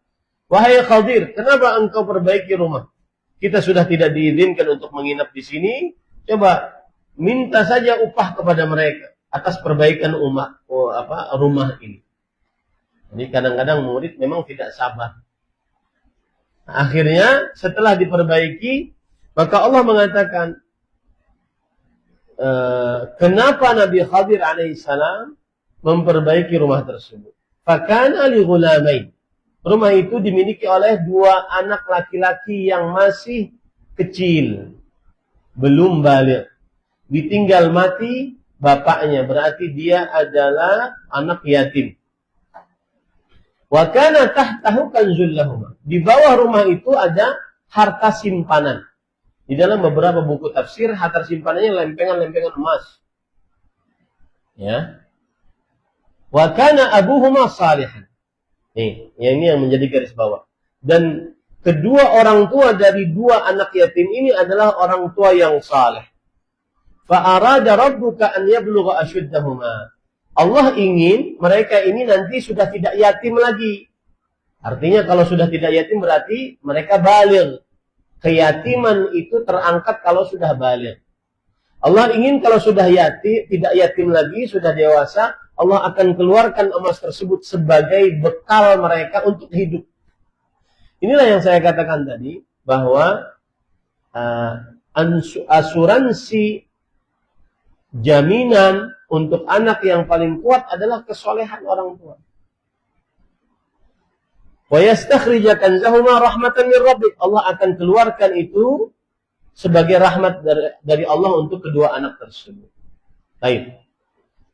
Speaker 1: Wahai Khadir, kenapa engkau perbaiki rumah? Kita sudah tidak diizinkan untuk menginap di sini. Coba minta saja upah kepada mereka atas perbaikan rumah ini. Jadi kadang-kadang murid memang tidak sabar. Akhirnya setelah diperbaiki, maka Allah mengatakan, kenapa Nabi Khadir alaihissalam memperbaiki rumah tersebut. Fakana li ghulamain. Rumah itu dimiliki oleh 2 anak laki-laki yang masih kecil, belum baligh. Ditinggal mati bapaknya, berarti dia adalah anak yatim. Wa kana tahtahu kanzul lahum. Di bawah rumah itu ada harta simpanan. Di dalam beberapa buku tafsir, harta simpanannya lempengan-lempengan emas. Ya. Wa kana abuhuma salihan. Nih, ini yang menjadi garis bawah. Dan kedua orang tua dari 2 anak yatim ini adalah orang tua yang saleh. Fa arada rabbuka an yablugha ashuddahuma. Allah ingin mereka ini nanti sudah tidak yatim lagi. Artinya kalau sudah tidak yatim berarti mereka baligh. Keyatiman itu terangkat kalau sudah baligh. Allah ingin kalau sudah yatim, tidak yatim lagi, sudah dewasa, Allah akan keluarkan emas tersebut sebagai bekal mereka untuk hidup. Inilah yang saya katakan tadi, bahwa asuransi jaminan untuk anak yang paling kuat adalah kesolehan orang tua. Wa yastakhrija kanzahuma rahmatan min rabbik. Allah akan keluarkan itu sebagai rahmat dari Allah untuk kedua anak tersebut. Baik.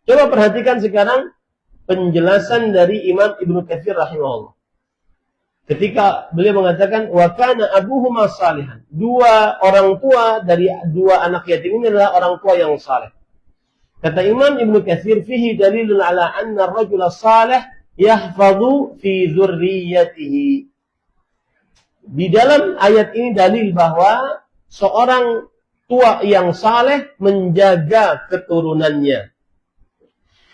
Speaker 1: Coba perhatikan sekarang penjelasan dari Imam Ibnu Katsir rahimahullah. Ketika beliau mengatakan wa kana abuhuma salihan. 2 orang tua dari 2 anak yatim ini adalah orang tua yang saleh. Kata Imam Ibnu Katsir, fihi dalilun ala anna ar-rajula salih yahfadhu fi dzurriyyatihi. Di dalam ayat ini dalil bahwa seorang tua yang saleh menjaga keturunannya.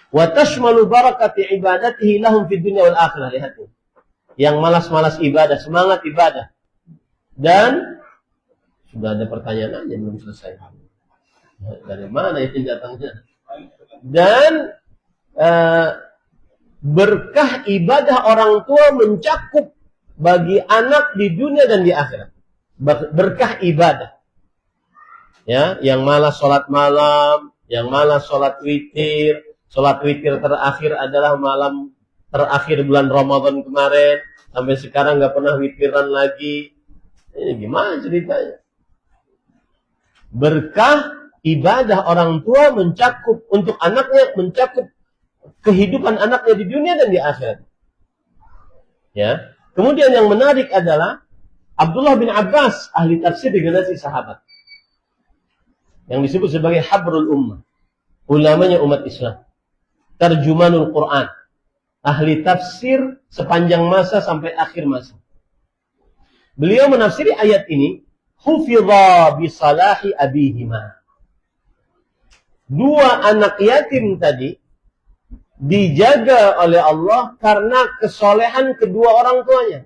Speaker 1: Wa tashmalu barakati ibadatihi lahum fid dunya wal akhirah. Lihat ini. Yang malas-malas ibadah, semangat ibadah. Dan sudah ada pertanyaan aja belum selesai. Dari mana itu datangnya? Dan berkah ibadah orang tua mencakup bagi anak di dunia dan di akhirat. Berkah ibadah. Ya, yang malas sholat malam, yang malas sholat witir. Sholat witir terakhir adalah malam terakhir bulan Ramadan kemarin. Sampai sekarang nggak pernah witiran lagi. Ini gimana ceritanya? Berkah ibadah orang tua mencakup untuk anaknya, mencakup kehidupan anaknya di dunia dan di akhirat. Ya. Kemudian yang menarik adalah Abdullah bin Abbas, ahli tafsir di generasi sahabat, yang disebut sebagai habrul ummah, ulamanya umat Islam, tarjumanul Quran, ahli tafsir sepanjang masa sampai akhir masa. Beliau menafsiri ayat ini, hufidha bi salahi abihima. 2 anak yatim tadi dijaga oleh Allah karena kesolehan kedua orang tuanya.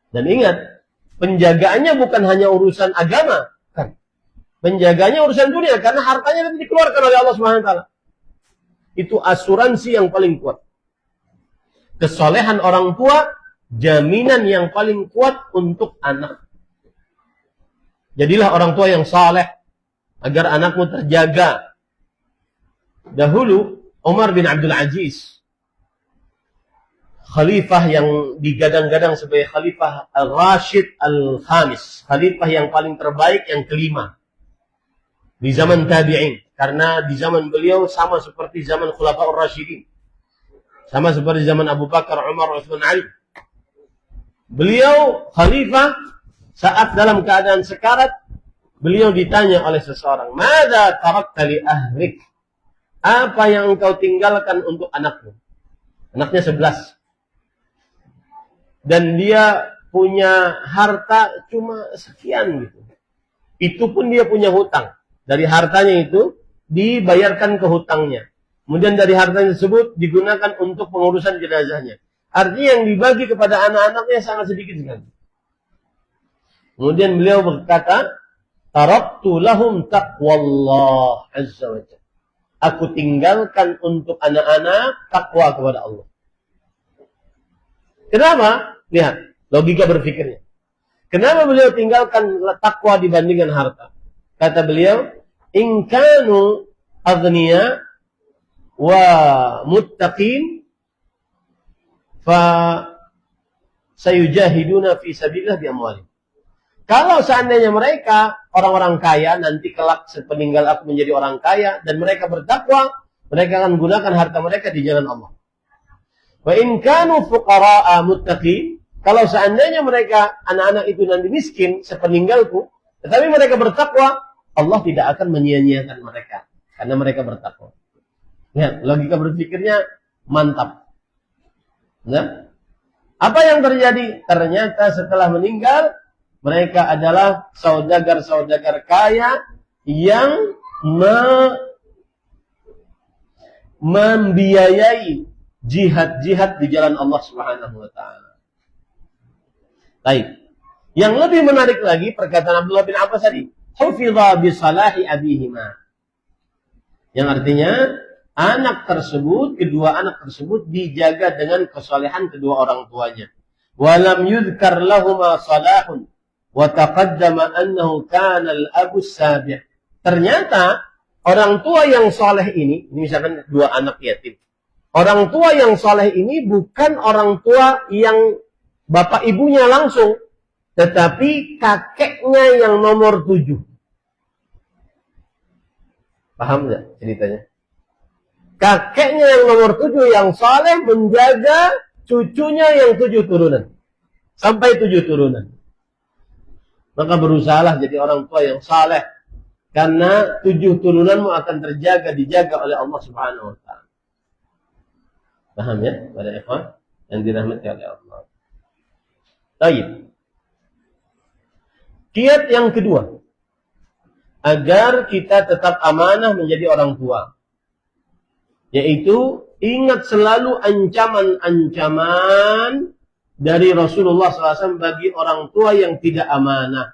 Speaker 1: Dan ingat, penjagaannya bukan hanya urusan agama, kan? Penjagaannya urusan dunia karena hartanya nanti dikeluarkan oleh Allah SWT. Itu asuransi yang paling kuat. Kesolehan orang tua, jaminan yang paling kuat untuk anak. Jadilah orang tua yang saleh agar anakmu terjaga. Dahulu Umar bin Abdul Aziz, khalifah yang digadang-gadang sebagai khalifah Al-Rashid Al-Khamis, khalifah yang paling terbaik, yang kelima di zaman tabi'in, karena di zaman beliau sama seperti zaman Khulafaur Rasyidin, sama seperti zaman Abu Bakar, Umar, Utsman, Ali. Beliau khalifah saat dalam keadaan sekarat, beliau ditanya oleh seseorang, "Madza tarakta li ahlik?" Apa yang engkau tinggalkan untuk anakmu? Anaknya 11. Dan dia punya harta cuma sekian gitu. Itu pun dia punya hutang. Dari hartanya itu dibayarkan ke hutangnya. Kemudian dari hartanya tersebut digunakan untuk pengurusan jenazahnya. Artinya yang dibagi kepada anak-anaknya sangat sedikit sekali. Kemudian beliau berkata, "Taraktu lahum taqwallah azza wa jalla." Aku tinggalkan untuk anak-anak takwa kepada Allah. Kenapa? Lihat, logika berpikirnya. Kenapa beliau tinggalkan takwa dibandingkan harta? Kata beliau, "In kanu aghniya wa muttaqin fa sayujahiduna fi sabilillah bi amwalihim. Kalau seandainya mereka orang-orang kaya, nanti kelak sepeninggal aku menjadi orang kaya dan mereka bertakwa, mereka akan gunakan harta mereka di jalan Allah. Wa in kanu fuqara'a muttaqin, kalau seandainya mereka anak-anak itu nanti miskin sepeninggalku, tetapi mereka bertakwa, Allah tidak akan menyia-nyiakan mereka karena mereka bertakwa. Ya, logika berpikirnya mantap. Nah, apa yang terjadi? Ternyata setelah meninggal, mereka adalah saudagar-saudagar kaya yang membiayai jihad-jihad di jalan Allah Subhanahu wa taala. Baik. Yang lebih menarik lagi perkataan Abdullah bin Abbas tadi, hufidha bi salahi abihima. Yang artinya kedua anak tersebut dijaga dengan kesalehan kedua orang tuanya. Walam yudhkar lahuma salahun wa taqaddama annahu kana al-abu sabi'. Ternyata orang tua yang saleh ini misalkan dua anak yatim. Orang tua yang saleh ini bukan orang tua yang bapak ibunya langsung, tetapi kakeknya yang nomor 7. Paham nggak ceritanya? Kakeknya yang nomor 7 yang saleh menjaga cucunya yang 7 turunan. Sampai 7 turunan. Maka berusahalah jadi orang tua yang saleh. Karena 7 turunanmu akan dijaga oleh Allah Subhanahu wa taala. Paham ya? Pada ikhwan yang dirahmati oleh Allah. Baik. Kiat yang kedua. Agar kita tetap amanah menjadi orang tua. Yaitu ingat selalu ancaman-ancaman dari Rasulullah SAW bagi orang tua yang tidak amanah.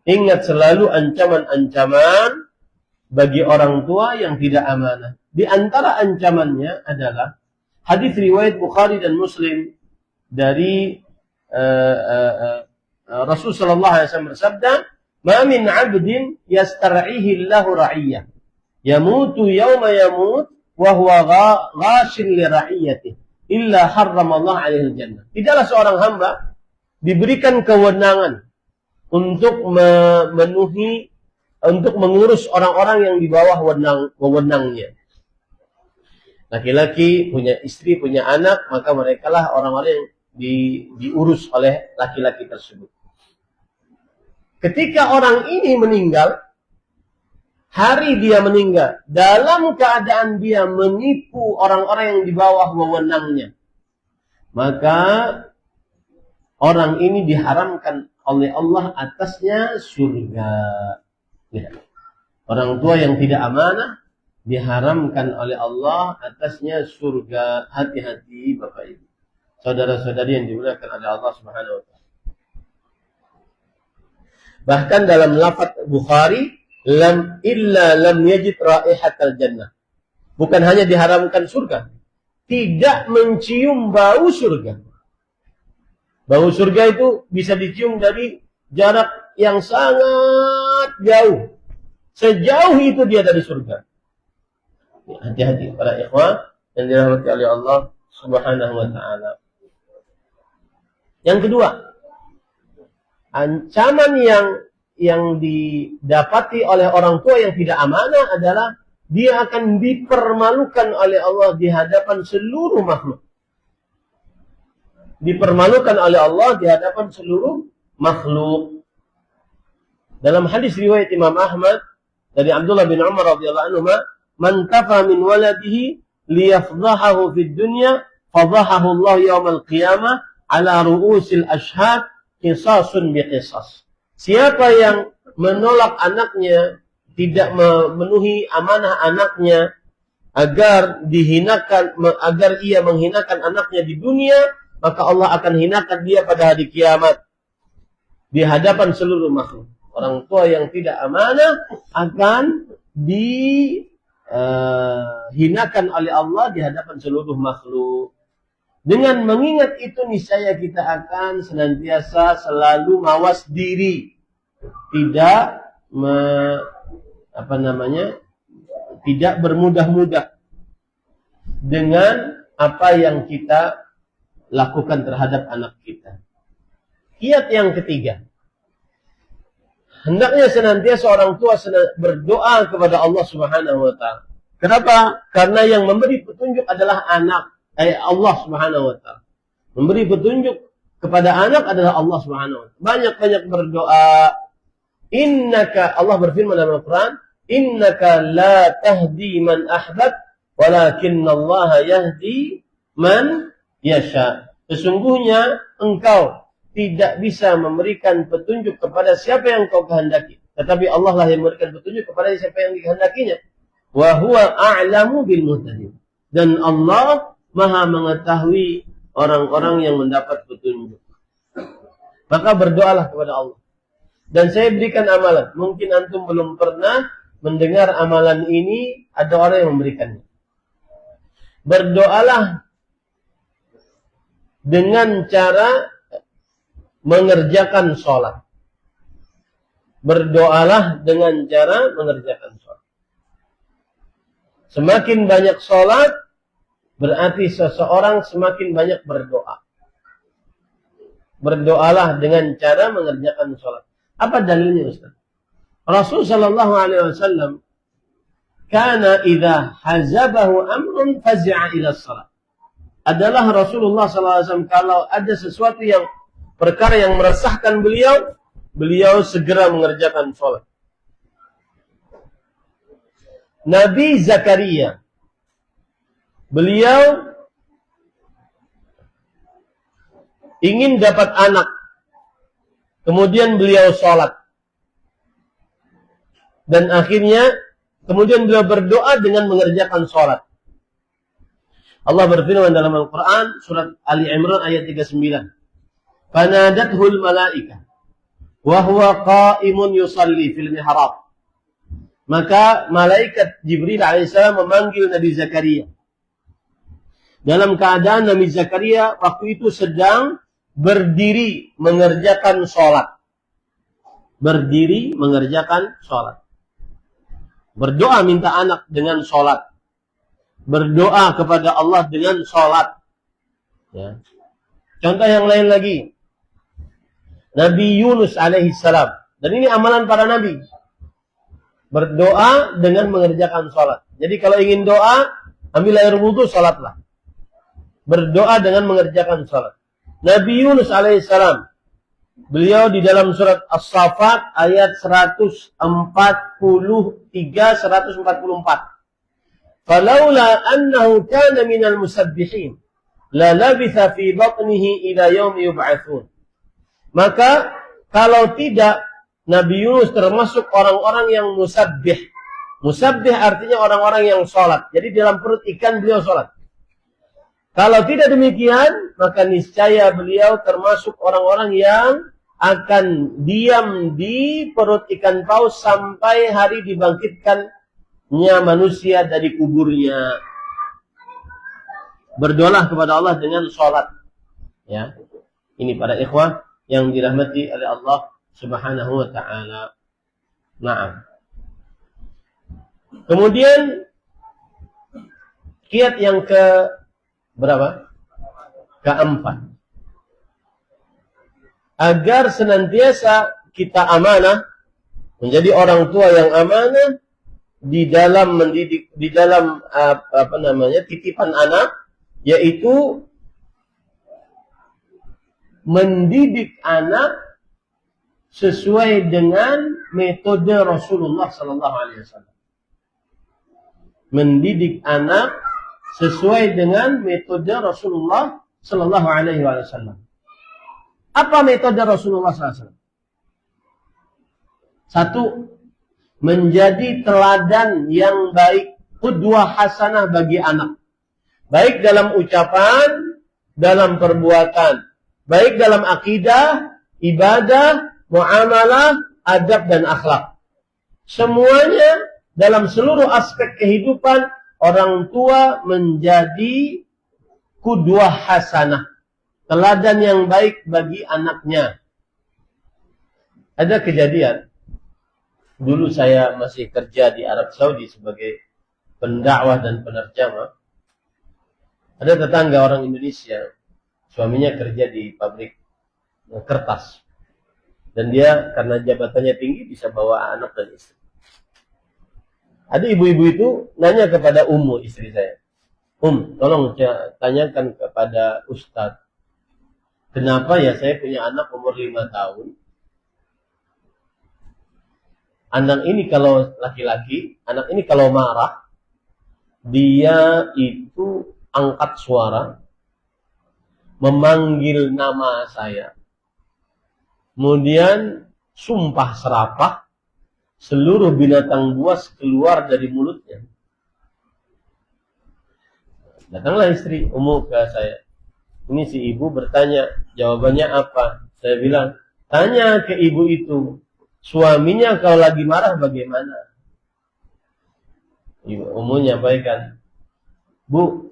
Speaker 1: Ingat selalu ancaman-ancaman bagi orang tua yang tidak amanah. Di antara ancamannya adalah hadis riwayat Bukhari dan Muslim dari Rasul sallallahu alaihi wasallam bersabda, "Ma min 'abdin yastar'ihi Allahu ra'iyyah, yamutu yawma yamut wa huwa ghashin li ra'iyyatihi, illa harrama Allah 'alaihi al-jannah." Tidaklah seorang hamba diberikan kewenangan untuk untuk mengurus orang-orang yang di bawah wewenangnya. Laki-laki punya istri, punya anak, maka merekalah orang-orang yang diurus oleh laki-laki tersebut. Ketika orang ini meninggal, hari dia meninggal, dalam keadaan dia menipu orang-orang yang di bawah wewenangnya, maka orang ini diharamkan oleh Allah atasnya surga. Ya. Orang tua yang tidak amanah diharamkan oleh Allah atasnya surga. Hati-hati Bapak Ibu, saudara-saudari yang dimuliakan oleh Allah Subhanahu wa taala. Bahkan dalam lafaz Bukhari, lam yajid raihatal jannah. Bukan hanya diharamkan surga, tidak mencium bau surga. Bau surga itu bisa dicium dari jarak yang sangat jauh. Sejauh itu dia dari surga. Hati-hati para ikhwan yang dirahmati oleh Allah Subhanahu wa taala. Yang kedua, ancaman yang didapati oleh orang tua yang tidak amanah adalah dia akan dipermalukan oleh Allah di hadapan seluruh makhluk. Dipermalukan oleh Allah di hadapan seluruh makhluk. Dalam hadis riwayat Imam Ahmad dari Abdullah bin Umar radhiyallahu anhu, "Man kafa min waladihi liyafdahahu fid dunya, fadahahu Allah yaumal qiyamah ala ru'usil ashhad qisasun biqisas." Siapa yang menolak anaknya, tidak memenuhi amanah anaknya agar ia menghinakan anaknya di dunia, maka Allah akan hinakan dia pada hari kiamat di hadapan seluruh makhluk. Orang tua yang tidak amanah akan dihinakan oleh Allah di hadapan seluruh makhluk. Dengan mengingat itu, niscaya kita akan senantiasa selalu mawas diri, tidak tidak bermudah-mudah dengan apa yang kita lakukan terhadap anak kita. Kiat yang ketiga, hendaknya senantiasa orang tua berdoa kepada Allah Subhanahu wa taala. Kenapa? Karena yang memberi petunjuk adalah anak, Allah Subhanahu wa taala. Memberi petunjuk kepada anak adalah Allah Subhanahu wa taala. Banyak-banyak berdoa. Allah berfirman dalam Al-Qur'an, "Innaka la tahdi man ahbab, walakinnallaha yahdi man yasha." Sesungguhnya engkau tidak bisa memberikan petunjuk kepada siapa yang kau kehendaki, tetapi Allah lah yang memberikan petunjuk kepada siapa yang dikehendakinya. Wa huwa a'lamu bil muhtadin. Dan Allah Maha mengetahui orang-orang yang mendapat petunjuk. Maka berdoalah kepada Allah. Dan saya berikan amalan. Mungkin antum belum pernah mendengar amalan ini, ada orang yang memberikannya. Berdoalah dengan cara mengerjakan sholat. Berdoalah dengan cara mengerjakan sholat. Semakin banyak sholat, berarti seseorang semakin banyak berdoa. Berdoalah dengan cara mengerjakan sholat. Apa dalilnya, Ustaz? Rasul sallallahu alaihi wasallam kana idza hazabahu amrun fazi'a ila shalah. Adalah Rasulullah sallallahu alaihi wasallam kalau ada sesuatu yang perkara yang meresahkan beliau segera mengerjakan sholat. Nabi Zakaria, beliau ingin dapat anak. Kemudian beliau sholat. Dan akhirnya, kemudian beliau berdoa dengan mengerjakan sholat. Allah berfirman dalam Al-Quran, surat Ali Imran ayat 39. Fanadathul malaika, wahuwa qa'imun yusalli fil mihrab. Maka malaikat Jibril alaihissalam memanggil Nabi Zakaria. Dalam keadaan Nabi Zakaria waktu itu sedang berdiri mengerjakan sholat. Berdiri mengerjakan sholat. Berdoa minta anak dengan sholat. Berdoa kepada Allah dengan sholat. Ya. Contoh yang lain lagi. Nabi Yunus alaihissalam. Dan ini amalan para nabi. Berdoa dengan mengerjakan sholat. Jadi kalau ingin doa, ambil air wudhu, sholatlah. Berdoa dengan mengerjakan sholat. Nabi Yunus alaihissalam, beliau di dalam surat As-Saffat ayat 143-144. Falaula annahu kana minal musabbihin, la labitha fi batnihi ila yaumi yub'atsun. Maka kalau tidak, Nabi Yunus termasuk orang-orang yang musabbih. Musabbih artinya orang-orang yang sholat. Jadi dalam perut ikan beliau sholat. Kalau tidak demikian, maka niscaya beliau termasuk orang-orang yang akan diam di perut ikan paus sampai hari dibangkitkannya manusia dari kuburnya. Berdoalah kepada Allah dengan sholat. Ya, ini para ikhwah yang dirahmati oleh Allah Subhanahu wa ta'ala. Naam. Kemudian kiat yang ke berapa? Keempat. Agar senantiasa kita amanah, menjadi orang tua yang amanah di dalam mendidik, di dalam titipan anak, yaitu mendidik anak sesuai dengan metode Rasulullah sallallahu alaihi wasallam. Mendidik anak sesuai dengan metode Rasulullah sallallahu alaihi wasallam. Apa metode Rasulullah sallallahu alaihi wasallam? Satu, menjadi teladan yang baik, qudwah hasanah bagi anak. Baik dalam ucapan, dalam perbuatan, baik dalam akidah, ibadah, muamalah, adab dan akhlak. Semuanya dalam seluruh aspek kehidupan orang tua menjadi qudwah hasanah, teladan yang baik bagi anaknya. Ada kejadian, dulu saya masih kerja di Arab Saudi sebagai pendakwah dan penerjemah. Ada tetangga orang Indonesia, suaminya kerja di pabrik kertas. Dan dia karena jabatannya tinggi bisa bawa anak dan istri. Ada ibu-ibu itu nanya kepada Ummu, istri saya. Tolong tanyakan kepada Ustadz. Kenapa ya saya punya anak umur 5 tahun. Anak ini kalau laki-laki, anak ini kalau marah, dia itu angkat suara, memanggil nama saya, kemudian sumpah serapah, seluruh binatang buas keluar dari mulutnya. Datanglah istri Ummu ke saya. Ini si ibu bertanya, jawabannya apa? Saya bilang, tanya ke ibu itu, suaminya kalau lagi marah bagaimana? Ummu nyampaikan, Bu,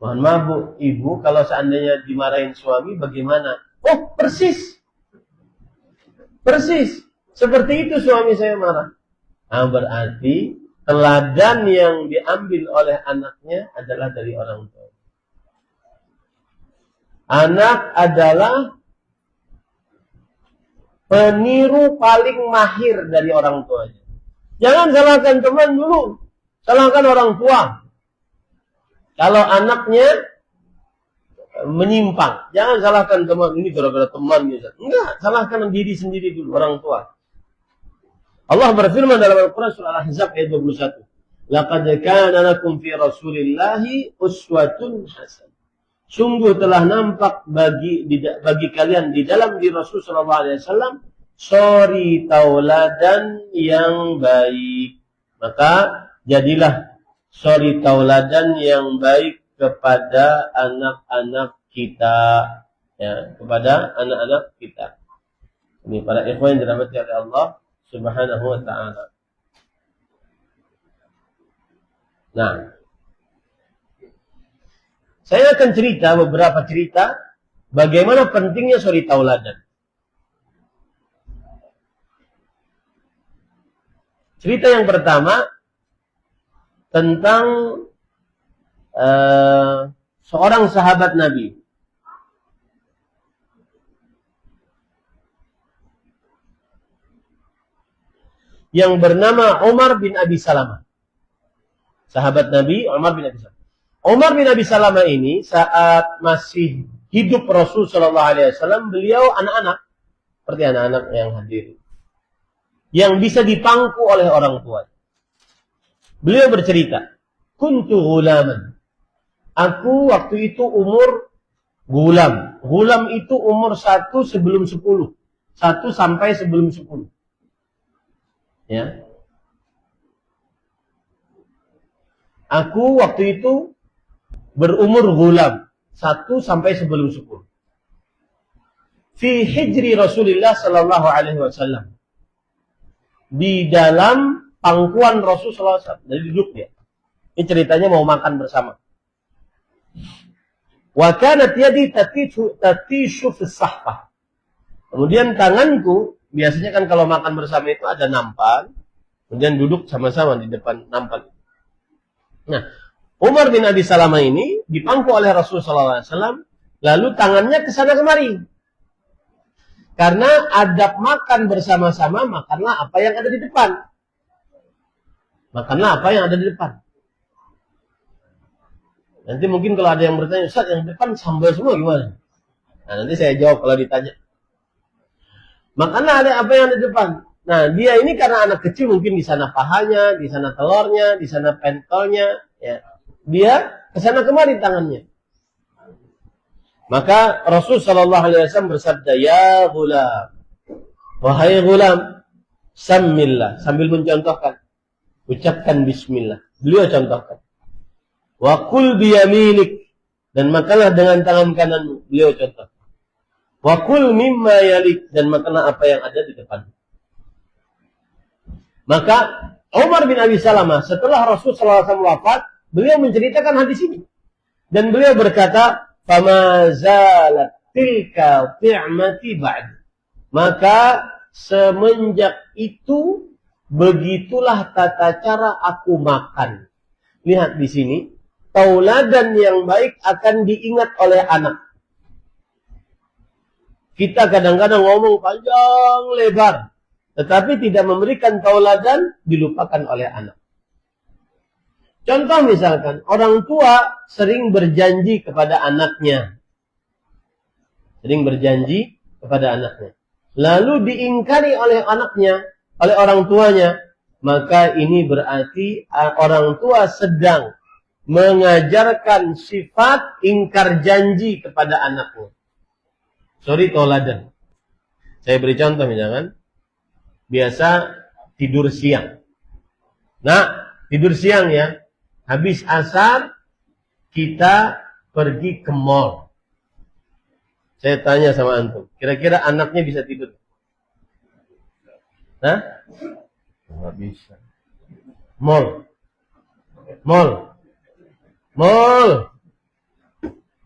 Speaker 1: mohon maaf Bu, ibu kalau seandainya dimarahin suami bagaimana? Oh, persis. Persis. Seperti itu suami saya marah. Nah, berarti teladan yang diambil oleh anaknya adalah dari orang tua. Anak adalah peniru paling mahir dari orang tuanya. Jangan salahkan teman dulu, salahkan orang tua. Kalau anaknya menyimpang, jangan salahkan teman, ini gara-gara teman. Enggak, salahkan diri sendiri dulu, orang tua. Allah berfirman dalam Al-Quran surah Al-Ahzab ayat 21. Laqad kana lakum fi Rasulillahi uswatun hasanah. Sungguh telah nampak bagi kalian di dalam diri Rasul sallallahu alaihi wasallam suri tauladan yang baik. Maka jadilah suri tauladan yang baik kepada anak-anak kita, ya, kepada anak-anak kita. Ini para ikhwan yang dirahmati oleh Allah Subhanahu wa ta'ala. Nah, saya akan cerita beberapa cerita bagaimana pentingnya suri tauladan. Cerita yang pertama tentang seorang sahabat Nabi. Yang bernama Umar bin Abi Salamah. Sahabat Nabi Umar bin Abi Salamah. Umar bin Abi Salamah ini saat masih hidup Rasul sallallahu alaihi wasallam, beliau anak-anak seperti anak-anak yang hadir, yang bisa dipangku oleh orang tua. Beliau bercerita, kuntu ghulaman. Aku waktu itu umur gulam. Gulam itu umur 1 sebelum 10. 1 sampai sebelum 10. Ya. Aku waktu itu berumur gulam 1 sampai sebelum 10. Fi hijri Rasulullah sallallahu alaihi wasallam. Di dalam pangkuan Rasul sallallahu alaihi wasallam. Jadi duduk dia. Ini ceritanya mau makan bersama. Wa kanat yadi tatishu fi sahfah. Kemudian tanganku, biasanya kan kalau makan bersama itu ada nampan, kemudian duduk sama-sama di depan nampan. Nah, Umar bin Abi Salamah ini dipangku oleh Rasul sallallahu alaihi wasallam, lalu tangannya ke sana kemari. Karena adab makan bersama-sama, makanlah apa yang ada di depan. Makanlah apa yang ada di depan. Nanti mungkin kalau ada yang bertanya, Ustaz, yang depan sambal semua gimana? Nah, nanti saya jawab kalau ditanya. Makanlah ada apa yang ada di depan. Nah, dia ini karena anak kecil mungkin di sana pahanya, di sana telurnya, di sana pentolnya, ya. Dia kesana kemari tangannya. Maka Rasul sallallahu alaihi wasallam bersabda, "Ya ghulam, wahai ghulam, sammillah," sambil mencontohkan. Ucapkan bismillah. Beliau contohkan. Wa kul biyaminik, dan makanlah dengan tangan kananmu. Beliau contoh. Wa kul mimma yalik, dan makanlah apa yang ada di depan. Maka Umar bin Abi Salamah setelah Rasul sallallahu alaihi wasallam wafat, beliau menceritakan hadis ini. Dan beliau berkata, "Fama zalat tilka ti'mati ba'd." Maka semenjak itu begitulah tata cara aku makan. Lihat di sini, tauladan yang baik akan diingat oleh anak. Kita kadang-kadang ngomong panjang lebar, tetapi tidak memberikan tauladan, dilupakan oleh anak. Contoh misalkan, orang tua sering berjanji kepada anaknya. Sering berjanji kepada anaknya. Lalu diingkari oleh anaknya, oleh orang tuanya. Maka ini berarti orang tua sedang mengajarkan sifat ingkar janji kepada anaknya. Sorry, tauladan. Saya beri contoh misalkan. Biasa tidur siang. Nah, tidur siang ya. Habis asar, kita pergi ke mall. Saya tanya sama antum, kira-kira anaknya bisa tidur? Hah? Nggak bisa. Mall.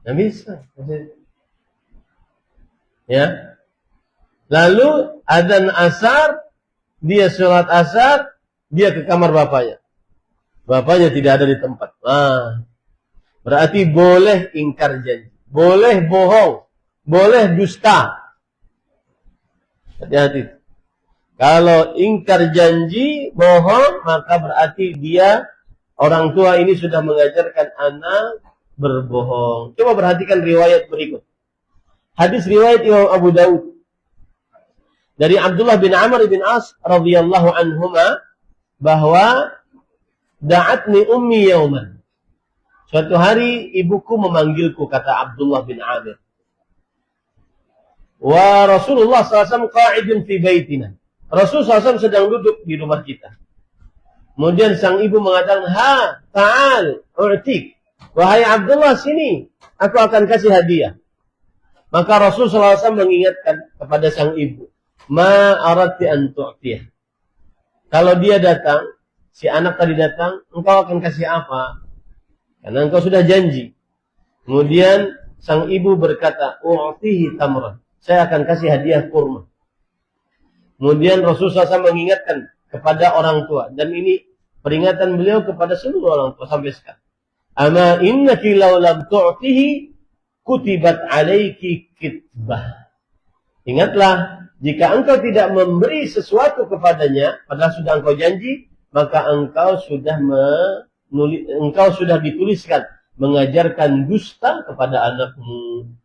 Speaker 1: Nggak bisa. Ya. Lalu adzan asar, dia sholat asar, dia ke kamar bapaknya. Bapaknya tidak ada di tempat. Nah, berarti boleh ingkar janji, boleh bohong, boleh dusta. Hati-hati. Kalau ingkar janji, bohong, maka berarti dia, orang tua ini sudah mengajarkan anak berbohong. Coba perhatikan riwayat berikut. Hadis riwayat Imam Abu Daud. Dari Abdullah bin Amr bin As radhiyallahu anhuma, bahwa da'atni ummi yauman. Suatu hari ibuku memanggilku, kata Abdullah bin Amir. Wa Rasulullah SAW qa'idun fi baitina. Rasulullah SAW sedang duduk di rumah kita. Kemudian sang ibu mengatakan, ha, ta'al, u'tik. Wahai Abdullah, sini, aku akan kasih hadiah. Maka Rasulullah SAW mengingatkan kepada sang ibu, ma aradti an tu'tiyah. Kalau dia datang, si anak tadi datang, engkau akan kasih apa? Karena engkau sudah janji. Kemudian sang ibu berkata, u'tihi tamran. Saya akan kasih hadiah kurma. Kemudian Rasulullah SAW mengingatkan kepada orang tua. Dan ini peringatan beliau kepada seluruh orang tua sampai sekarang. Ama innaki law lam tu'tihi kutibat alaiki kitbah. Ingatlah, jika engkau tidak memberi sesuatu kepadanya, padahal sudah engkau janji, maka engkau sudah dituliskan mengajarkan dusta kepada anakmu.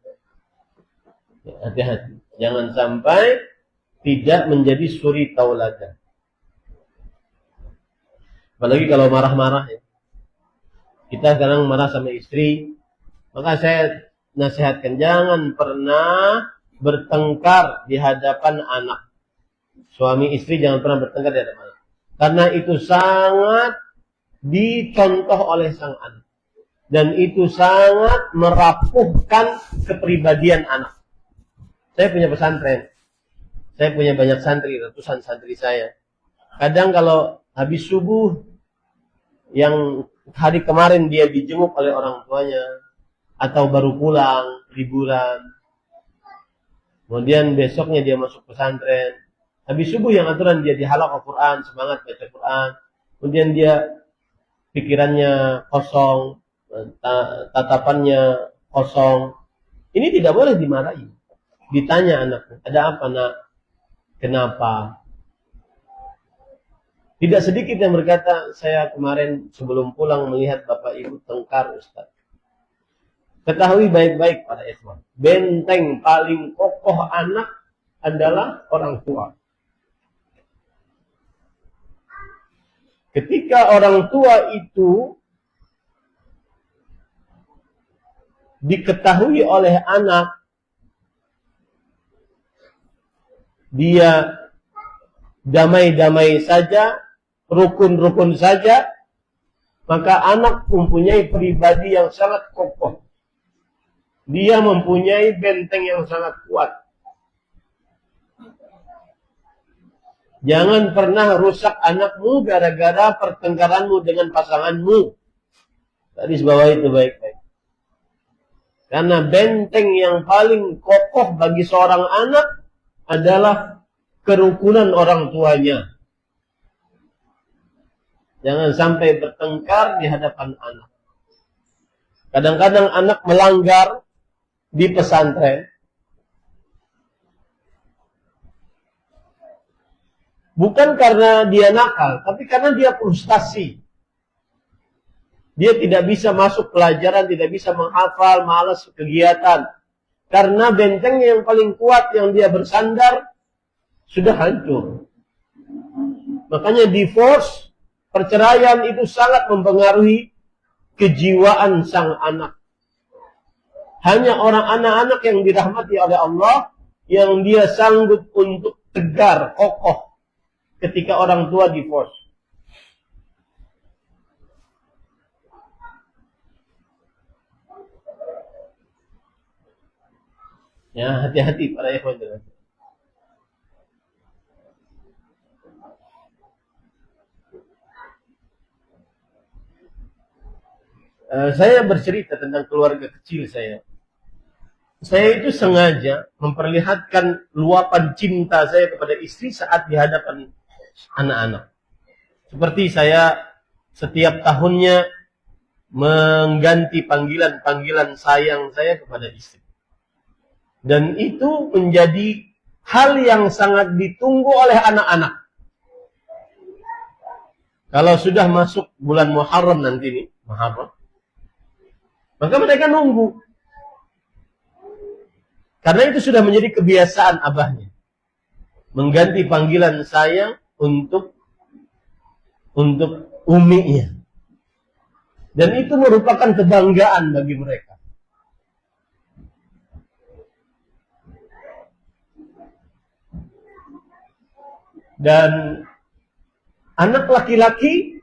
Speaker 1: Hati-hati, jangan sampai tidak menjadi suri tauladan. Apalagi kalau marah-marah ya. Kita sekarang marah sama istri, maka saya nasihatkan jangan pernah bertengkar di hadapan anak. Suami istri jangan pernah bertengkar di hadapan anak. Karena itu sangat dicontoh oleh sang anak. Dan itu sangat merapuhkan kepribadian anak. Saya punya pesantren. Saya punya banyak santri, ratusan santri saya. Kadang kalau habis subuh, yang hari kemarin dia dijenguk oleh orang tuanya, atau baru pulang, liburan. Kemudian besoknya dia masuk pesantren. Habis subuh yang aturan dia dihalaq Al-Quran, semangat baca Quran. Kemudian dia pikirannya kosong, tatapannya kosong. Ini tidak boleh dimarahi. Ditanya anaknya, ada apa nak? Kenapa? Tidak sedikit yang berkata, saya kemarin sebelum pulang melihat bapak ibu tengkar Ustaz. Ketahui baik-baik para ikhwan, benteng paling kokoh anak adalah orang tua. Ketika orang tua itu diketahui oleh anak, dia damai-damai saja, rukun-rukun saja, maka anak mempunyai pribadi yang sangat kokoh. Dia mempunyai benteng yang sangat kuat. Jangan pernah rusak anakmu gara-gara pertengkaranmu dengan pasanganmu. Garis bawah itu baik-baik. Karena benteng yang paling kokoh bagi seorang anak adalah kerukunan orang tuanya. Jangan sampai bertengkar di hadapan anak. Kadang-kadang anak melanggar di pesantren. Bukan karena dia nakal, tapi karena dia frustasi. Dia tidak bisa masuk pelajaran, tidak bisa menghafal, malas kegiatan. Karena benteng yang paling kuat yang dia bersandar sudah hancur. Makanya divorce, perceraian itu sangat mempengaruhi kejiwaan sang anak. Hanya orang anak-anak yang dirahmati oleh Allah yang dia sanggup untuk tegar, kokoh ketika orang tua divorce. Ya, hati-hati para ikhwan. Saya bercerita tentang keluarga kecil saya. Saya itu sengaja memperlihatkan luapan cinta saya kepada istri saat di hadapan anak-anak. Seperti saya setiap tahunnya mengganti panggilan-panggilan sayang saya kepada istri. Dan itu menjadi hal yang sangat ditunggu oleh anak-anak. Kalau sudah masuk bulan Muharram nanti nih, Muharram, maka mereka nunggu. Karena itu sudah menjadi kebiasaan abahnya. Mengganti panggilan sayang untuk uminya. Dan itu merupakan kebanggaan bagi mereka. Dan anak laki-laki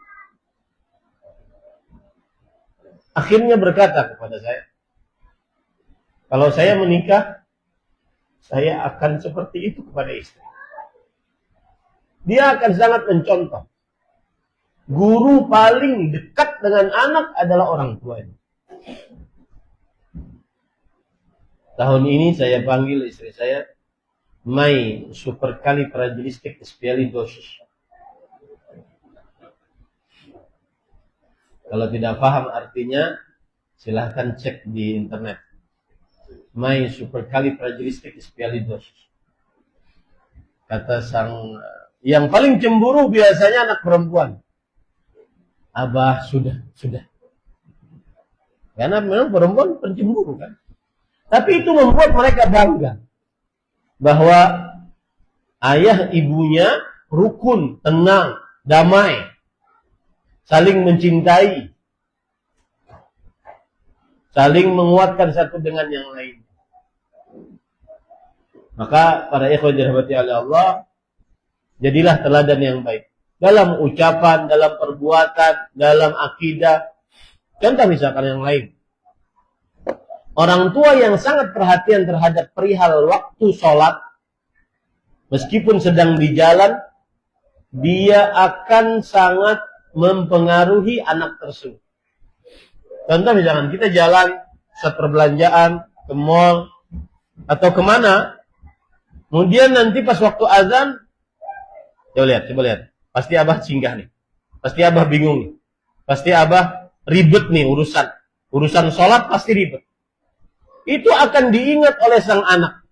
Speaker 1: akhirnya berkata kepada saya, kalau saya menikah, saya akan seperti itu kepada istri. Dia akan sangat mencontoh. Guru paling dekat dengan anak adalah orang tuanya. Tahun ini saya panggil istri saya my supercalifragilisticexpialidocious. Kalau tidak paham artinya, silahkan cek di internet. My supercalifragilisticexpialidocious. Kata sang yang paling cemburu biasanya anak perempuan. Abah, sudah. Karena memang perempuan pencemburu kan. Tapi itu membuat mereka bangga. Bahwa ayah ibunya rukun, tenang, damai. Saling mencintai. Saling menguatkan satu dengan yang lain. Maka para ikhwan dirahmati oleh Allah, jadilah teladan yang baik. Dalam ucapan, dalam perbuatan, dalam akidah. Contoh misalkan yang lain. Orang tua yang sangat perhatian terhadap perihal waktu sholat, meskipun sedang di jalan, dia akan sangat mempengaruhi anak tersebut. Contoh misalkan kita jalan, saat perbelanjaan, ke mall, atau kemana, kemudian nanti pas waktu azan, coba lihat. Pasti abah singgah nih. Pasti abah bingung nih. Pasti abah ribet nih urusan. Urusan sholat pasti ribet. Itu akan diingat oleh sang anak.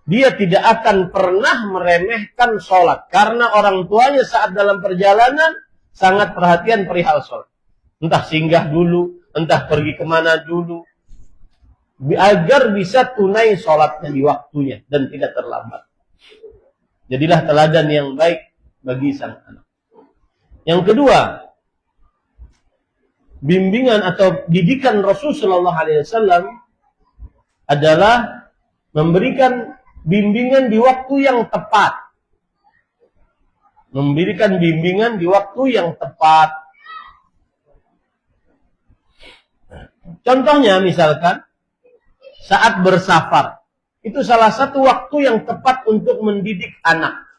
Speaker 1: Dia tidak akan pernah meremehkan sholat. Karena orang tuanya saat dalam perjalanan sangat perhatian perihal sholat. Entah singgah dulu, entah pergi kemana dulu. Agar bisa tunai sholatnya di waktunya dan tidak terlambat. Jadilah teladan yang baik bagi sang anak. Yang kedua, bimbingan atau didikan Rasulullah SAW adalah memberikan bimbingan di waktu yang tepat. Memberikan bimbingan di waktu yang tepat. Contohnya misalkan, saat bersafar. Itu salah satu waktu yang tepat untuk mendidik anak.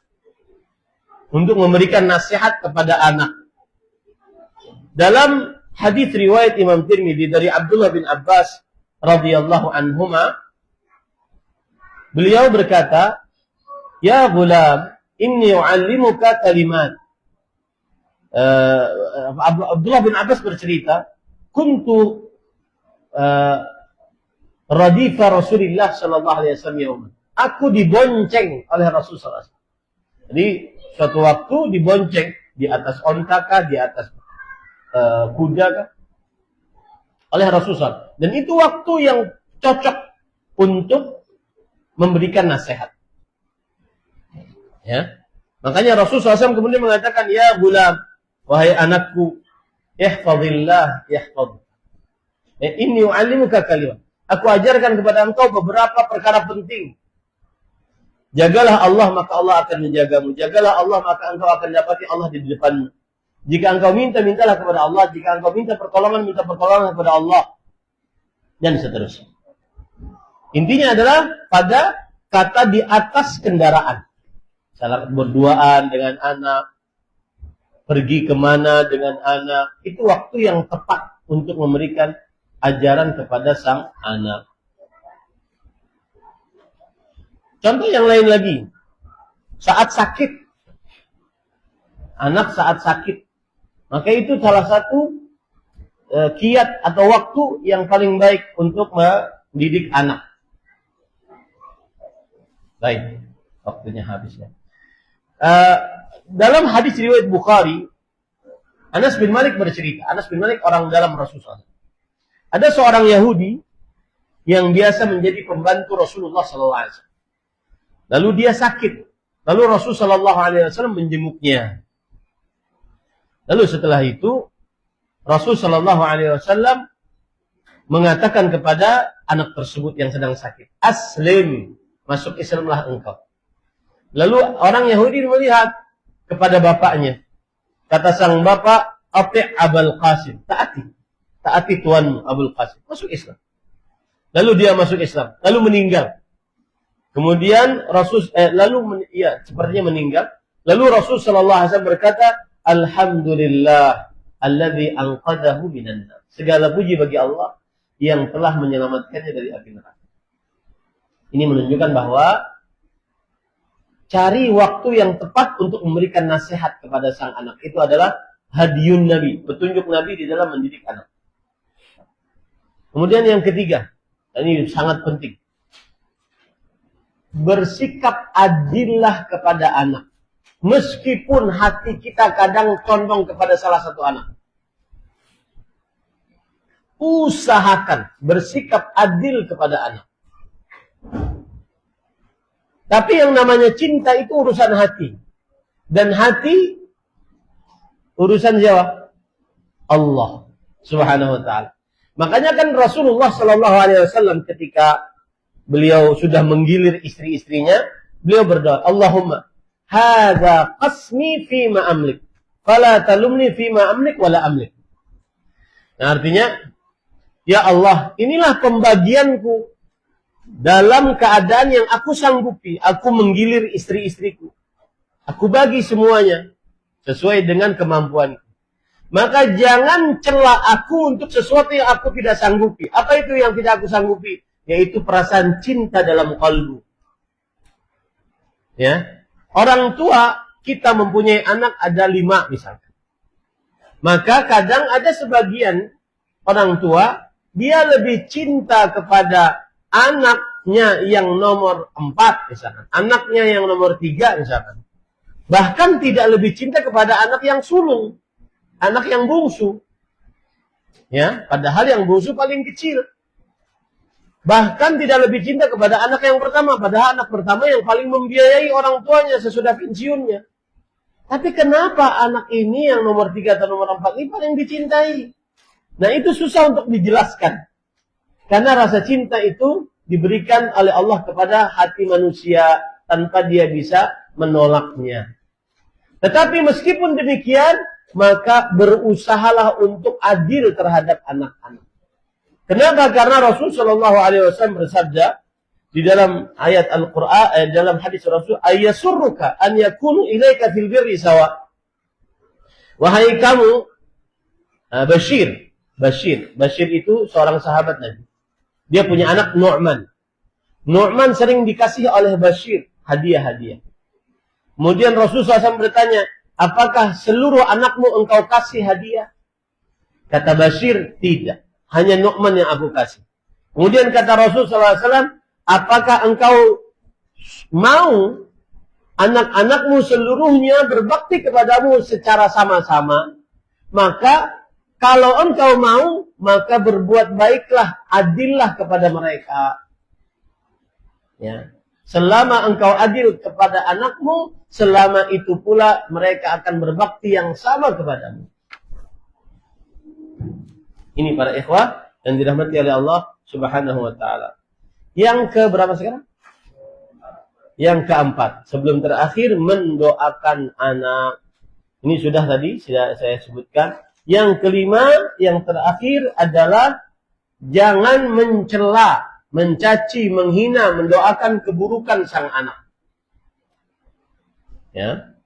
Speaker 1: Untuk memberikan nasihat kepada anak. Dalam hadis riwayat Imam Tirmidzi dari Abdullah bin Abbas radhiyallahu anhuma, beliau berkata, "Ya gulam, inni u'allimuka kalimat." Abdullah bin Abbas bercerita, "Kuntu radifa Rasulullah sallallahu alaihi wasallam. Aku dibonceng oleh Rasulullah SAW. Jadi suatu waktu dibonceng di atas onta kah, di atas kuda kah, oleh Rasulullah. Dan itu waktu yang cocok untuk memberikan nasihat. Ya, makanya Rasulullah SAW kemudian mengatakan, ya gulam, wahai anakku, ihfazillah yahfaz. Inni u'allimuka kalimat. Aku ajarkan kepada engkau beberapa perkara penting. Jagalah Allah, maka Allah akan menjagamu. Jagalah Allah, maka engkau akan dapati Allah di depanmu. Jika engkau minta, mintalah kepada Allah. Jika engkau minta pertolongan kepada Allah. Dan seterusnya. Intinya adalah pada kata di atas kendaraan. Salah berduaan dengan anak. Pergi kemana dengan anak. Itu waktu yang tepat untuk memberikan ajaran kepada sang anak. Contoh yang lain lagi. Saat sakit. Anak saat sakit. Maka itu salah satu kiat atau waktu yang paling baik untuk mendidik anak. Baik. Waktunya habis ya. Dalam hadis riwayat Bukhari, Anas bin Malik bercerita. Anas bin Malik orang dalam Rasulullah. Ada seorang Yahudi yang biasa menjadi pembantu Rasulullah SAW. Lalu dia sakit. Lalu Rasulullah SAW menjenguknya. Lalu setelah itu Rasulullah SAW mengatakan kepada anak tersebut yang sedang sakit, Aslim, masuk Islamlah engkau. Lalu orang Yahudi melihat kepada bapaknya. Kata sang bapak, Ati' Abul Qasim, taati tuanmu Abul Qasim, masuk Islam. Lalu dia masuk Islam, lalu meninggal. Kemudian sepertinya meninggal. Lalu Rasul sallallahu alaihi wasallam berkata, Alhamdulillah alladzi anqadhahu minan nar. Segala puji bagi Allah yang telah menyelamatkannya dari api neraka. Ini menunjukkan bahwa cari waktu yang tepat untuk memberikan nasihat kepada sang anak. Itu adalah hadiyun Nabi, petunjuk Nabi di dalam mendidik anak. Kemudian yang ketiga, ini sangat penting. Bersikap adillah kepada anak. Meskipun hati kita kadang condong kepada salah satu anak. Usahakan bersikap adil kepada anak. Tapi yang namanya cinta itu urusan hati. Dan hati urusan siapa? Allah Subhanahu wa ta'ala. Makanya kan Rasulullah sallallahu alaihi wasallam ketika beliau sudah menggilir istri-istrinya, beliau berdoa, Allahumma hadza qasmi fima amlik, fala talumni fima amlik wala amlik. Nah, artinya, ya Allah, inilah pembagianku dalam keadaan yang aku sanggupi. Aku menggilir istri-istriku. Aku bagi semuanya sesuai dengan kemampuanku. Maka jangan cela aku untuk sesuatu yang aku tidak sanggupi. Apa itu yang tidak aku sanggupi? Yaitu perasaan cinta dalam kalbu. Ya, orang tua kita mempunyai anak ada 5 misalkan. Maka kadang ada sebagian orang tua dia lebih cinta kepada anaknya yang nomor 4 misalkan, anaknya yang nomor 3 misalkan. Bahkan tidak lebih cinta kepada anak yang sulung, anak yang bungsu. Ya, padahal yang bungsu paling kecil. Bahkan tidak lebih cinta kepada anak yang pertama. Padahal anak pertama yang paling membiayai orang tuanya sesudah pensiunnya. Tapi kenapa anak ini yang nomor 3 atau nomor 4 ini paling dicintai? Nah, itu susah untuk dijelaskan. Karena rasa cinta itu diberikan oleh Allah kepada hati manusia tanpa dia bisa menolaknya. Tetapi meskipun demikian, maka berusahalah untuk adil terhadap anak-anak. Kenapa? Karena Rasul Shallallahu Alaihi Wasallam bersabda di dalam ayat Al-Quran, dalam hadis Rasul, ayasurruka an yakunu ilaika fil birri sawa. Wahai kamu, Bashir itu seorang sahabat Nabi. Dia punya anak Nu'man. Nu'man sering dikasih oleh Bashir hadiah-hadiah. Kemudian Rasul SAW bertanya, apakah seluruh anakmu engkau kasih hadiah? Kata Bashir, tidak. hanya Nu'man yang aku kasih. Kemudian kata Rasul SAW, apakah engkau mau anak-anakmu seluruhnya berbakti kepadamu secara sama-sama? Maka kalau engkau mau, maka berbuat baiklah, adillah kepada mereka. Ya. Selama engkau adil kepada anakmu, selama itu pula mereka akan berbakti yang sama kepadamu. Ini para ikhwah yang dirahmati oleh Allah Subhanahu wa taala. Yang ke berapa sekarang? Yang keempat, sebelum terakhir mendoakan anak. Ini sudah tadi sudah saya sebutkan. Yang kelima, yang terakhir adalah jangan mencela, mencaci, menghina, mendoakan keburukan sang anak. Ya.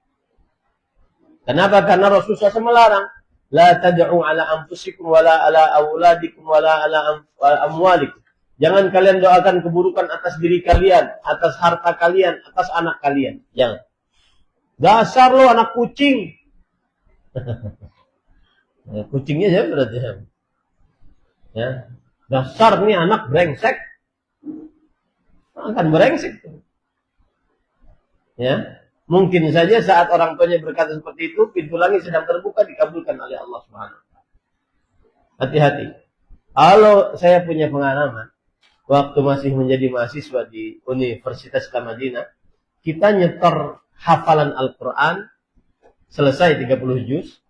Speaker 1: Kenapa? Karena Rasulullah SAW melarang. La tad'u ala anfusikum wala ala auladikum wala ala amwalikum. Jangan kalian doakan keburukan atas diri kalian, atas harta kalian, atas anak kalian. Jangan. Dasar lo anak kucing. Kucingnya siapa berarti? Ya. Dasar nih anak brengsek. Akan brengsek. Ya. Mungkin saja saat orang tuanya berkata seperti itu, pintu langit sedang terbuka, dikabulkan oleh Allah Subhanahu wa taala. Hati-hati. Kalau saya punya pengalaman, waktu masih menjadi mahasiswa di Universitas Madinah, kita nyetor hafalan Al-Quran, selesai 30 juz,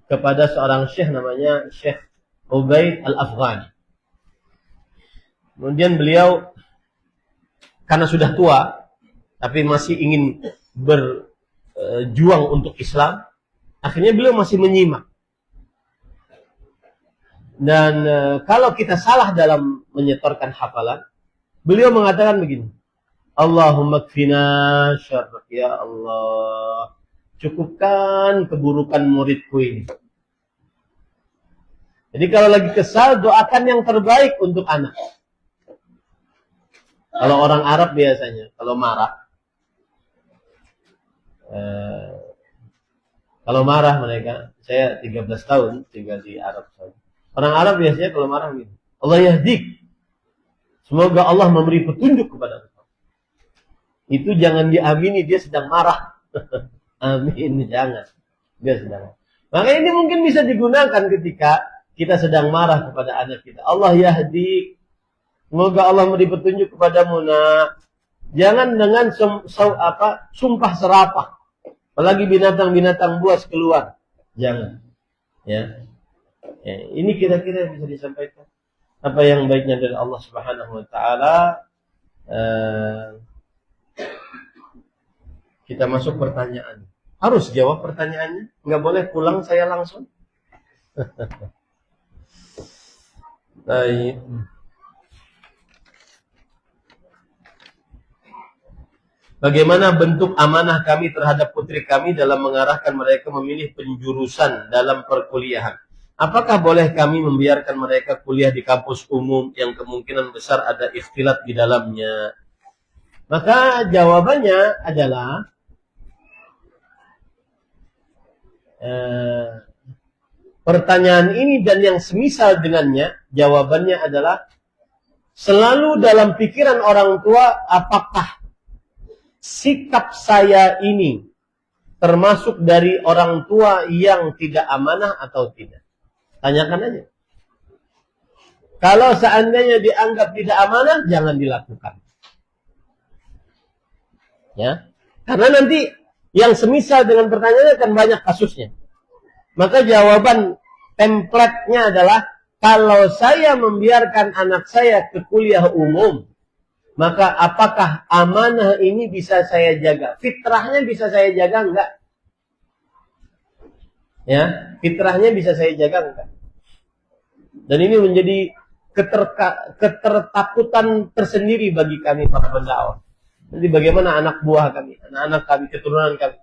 Speaker 1: kepada seorang syekh namanya Syekh Ubaid Al-Afghani. Kemudian beliau, karena sudah tua, tapi masih ingin berjuang untuk Islam, akhirnya beliau masih menyimak. Dan kalau kita salah dalam menyetorkan hafalan, beliau mengatakan begini, Allahumma kfina syarrak, ya Allah, cukupkan keburukan muridku ini. Jadi kalau lagi kesal, doakan yang terbaik untuk anak. Kalau orang Arab biasanya, kalau marah, mereka, saya 13 tahun tinggal di Arab Saudi. Orang Arab biasanya kalau marah gitu, Allah yahdik, semoga Allah memberi petunjuk kepada kita. Itu jangan diamini, dia sedang marah. Amin, jangan. Dia sedang. Maka ini mungkin bisa digunakan ketika kita sedang marah kepada anak kita. Allah yahdik, semoga Allah memberi petunjuk kepadamu, nak. Jangan dengan sumpah serapah. Apalagi binatang-binatang buas keluar. Jangan. Ya. Ini kira-kira yang bisa disampaikan. Apa yang baiknya dari Allah Subhanahu wa taala. Kita masuk pertanyaan. Harus jawab pertanyaannya. Nggak boleh pulang saya langsung. Baik. Bagaimana bentuk amanah kami terhadap putri kami dalam mengarahkan mereka memilih penjurusan dalam perkuliahan? Apakah boleh kami membiarkan mereka kuliah di kampus umum yang kemungkinan besar ada ikhtilat di dalamnya? Maka jawabannya adalah pertanyaan ini dan yang semisal dengannya, jawabannya adalah selalu dalam pikiran orang tua, apakah sikap saya ini termasuk dari orang tua yang tidak amanah atau tidak? Tanyakan aja. Kalau seandainya dianggap tidak amanah, jangan dilakukan. Ya, karena nanti yang semisal dengan pertanyaannya akan banyak kasusnya. Maka jawaban template-nya adalah, kalau saya membiarkan anak saya ke kuliah umum, maka apakah amanah ini bisa saya jaga? Fitrahnya bisa saya jaga enggak? Ya, fitrahnya bisa saya jaga enggak? Dan ini menjadi ketertakutan tersendiri bagi kami para pendakwah. Nanti bagaimana anak buah kami, anak-anak kami, keturunan kami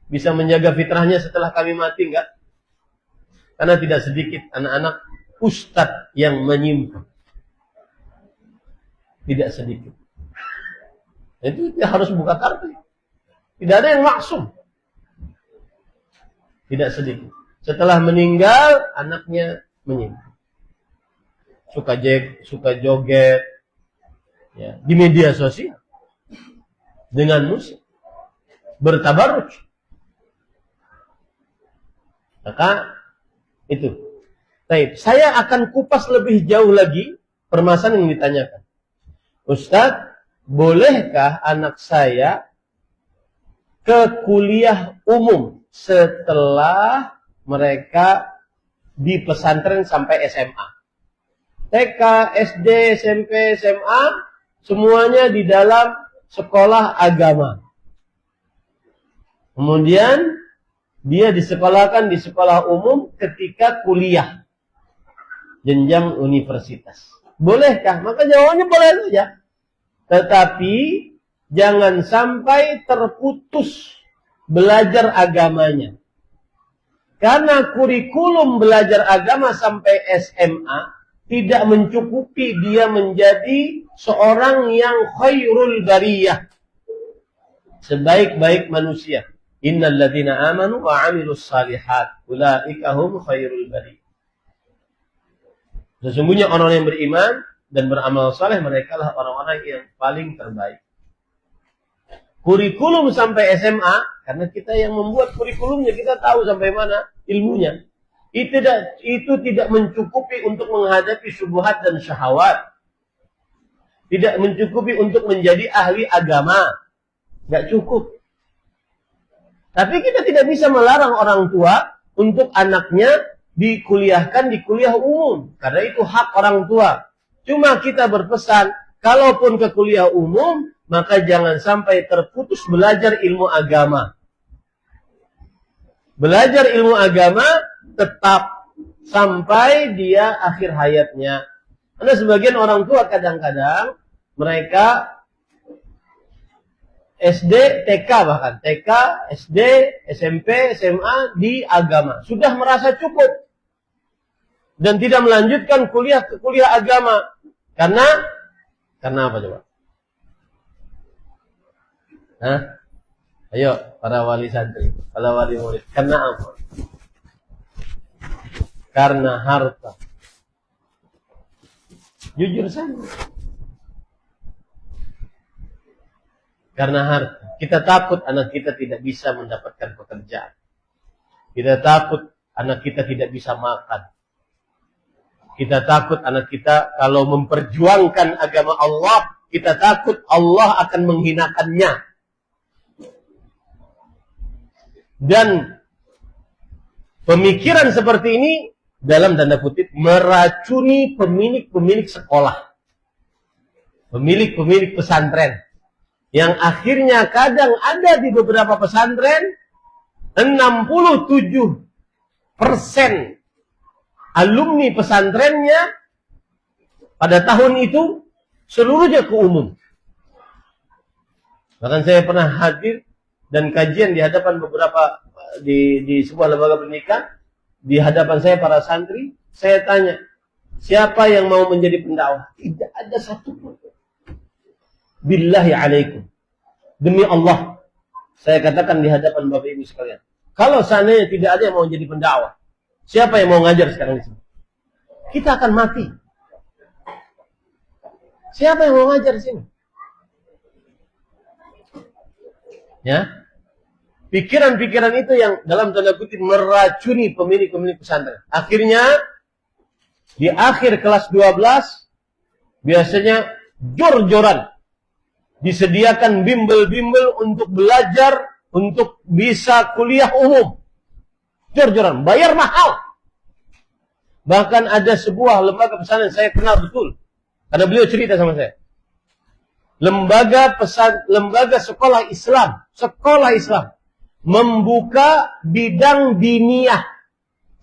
Speaker 1: bisa menjaga fitrahnya setelah kami mati enggak? Karena tidak sedikit anak-anak ustadz yang menyimpang. Tidak sedikit. Itu harus buka kartu. Tidak ada yang maksum. Tidak sedikit. Setelah meninggal, anaknya menyimpang. suka joget ya, di media sosial dengan musik, bertabarruj. Maka itu. Baik, saya akan kupas lebih jauh lagi permasalahan yang ditanyakan. Ustadz, bolehkah anak saya ke kuliah umum setelah mereka di pesantren sampai SMA? TK, SD, SMP, SMA, semuanya di dalam sekolah agama. Kemudian dia disekolahkan di sekolah umum ketika kuliah jenjang universitas. Bolehkah? Maka jawabannya boleh saja. Tetapi jangan sampai terputus belajar agamanya. Karena kurikulum belajar agama sampai SMA tidak mencukupi dia menjadi seorang yang khairul bariyah, sebaik-baik manusia. Innal ladzina amanu wa 'amilus shalihat ulaika hum khairul bariyah. Sesungguhnya orang yang beriman dan beramal saleh, mereka lah orang-orang yang paling terbaik. Kurikulum sampai SMA, karena kita yang membuat kurikulumnya, kita tahu sampai mana ilmunya. Itu tidak mencukupi untuk menghadapi syubhat dan syahwat. Tidak mencukupi untuk menjadi ahli agama. Nggak cukup. Tapi kita tidak bisa melarang orang tua untuk anaknya dikuliahkan di kuliah umum. Karena itu hak orang tua. Cuma kita berpesan, kalaupun ke kuliah umum, maka jangan sampai terputus belajar ilmu agama. Belajar ilmu agama tetap sampai dia akhir hayatnya. Karena sebagian orang tua kadang-kadang mereka SD, TK bahkan. TK, SD, SMP, SMA di agama. Sudah merasa cukup. Dan tidak melanjutkan kuliah ke kuliah agama. Karena apa coba? Hah? Ayo, para wali santri, para wali murid. Karena apa? Karena harta. Jujur saja. Karena harta. Kita takut anak kita tidak bisa mendapatkan pekerjaan. Kita takut anak kita tidak bisa makan. Kita takut anak kita kalau memperjuangkan agama Allah, kita takut Allah akan menghinakannya. Dan pemikiran seperti ini dalam tanda kutip meracuni pemilik-pemilik sekolah. Pemilik-pemilik pesantren. Yang akhirnya kadang ada di beberapa pesantren 67% alumni pesantrennya pada tahun itu seluruhnya ke umum. Bahkan saya pernah hadir dan kajian di hadapan beberapa di sebuah lembaga pendidikan, di hadapan saya para santri, saya tanya, siapa yang mau menjadi pendakwah? Tidak ada satupun. Billahi alaikum. Demi Allah, saya katakan di hadapan Bapak Ibu sekalian, kalau seandainya tidak ada yang mau menjadi pendakwah, siapa yang mau ngajar sekarang di sini? Kita akan mati. Siapa yang mau ngajar di sini? Ya, pikiran-pikiran itu yang dalam tanda kutip meracuni pemilik-pemilik pesantren. Akhirnya di akhir kelas 12 biasanya jor-joran disediakan bimbel-bimbel untuk belajar untuk bisa kuliah umum. Jor-joran, bayar mahal. Bahkan ada sebuah lembaga pesantren saya kenal betul, karena beliau cerita sama saya. Lembaga sekolah Islam membuka bidang diniyah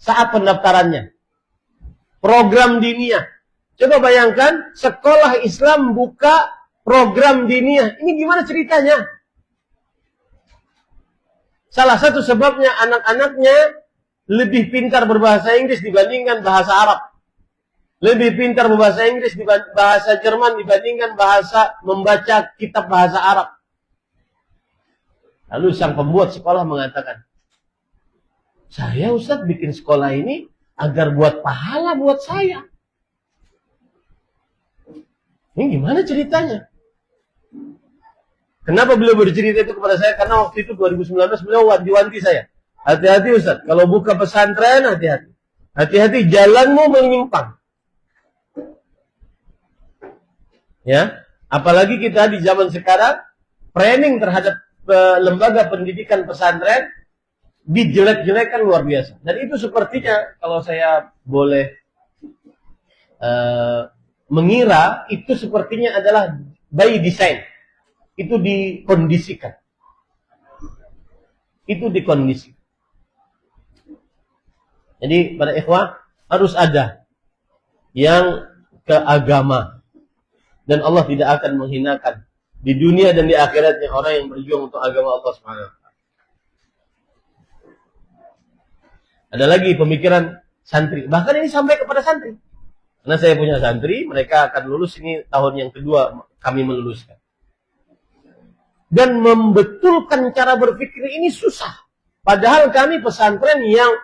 Speaker 1: saat pendaftarannya. Program diniyah. Coba bayangkan sekolah Islam buka program diniyah. Ini gimana ceritanya? Salah satu sebabnya anak-anaknya lebih pintar berbahasa Inggris dibandingkan bahasa Arab. Lebih pintar berbahasa Inggris dibanding bahasa Jerman dibandingkan bahasa membaca kitab bahasa Arab. Lalu sang pembuat sekolah mengatakan, saya Ustaz bikin sekolah ini agar buat pahala buat saya. Ini gimana ceritanya? Kenapa beliau bercerita itu kepada saya? Karena waktu itu 2019 beliau wanti-wanti saya. Hati-hati Ustaz, kalau buka pesantren hati-hati. Hati-hati jalanmu menyimpang. Ya, apalagi kita di zaman sekarang training terhadap lembaga pendidikan pesantren dijelek-jelekan luar biasa. Dan itu sepertinya kalau saya boleh mengira itu sepertinya adalah by design. Itu dikondisikan. Itu dikondisikan. Jadi para ikhwah harus ada yang ke agama. Dan Allah tidak akan menghinakan di dunia dan di akhiratnya orang yang berjuang untuk agama Allah Subhanahu wa taala. Ada lagi pemikiran santri. Bahkan ini sampai kepada santri. Karena saya punya santri, mereka akan lulus ini tahun yang kedua kami meluluskan. Dan membetulkan cara berpikir ini susah. Padahal kami pesantren yang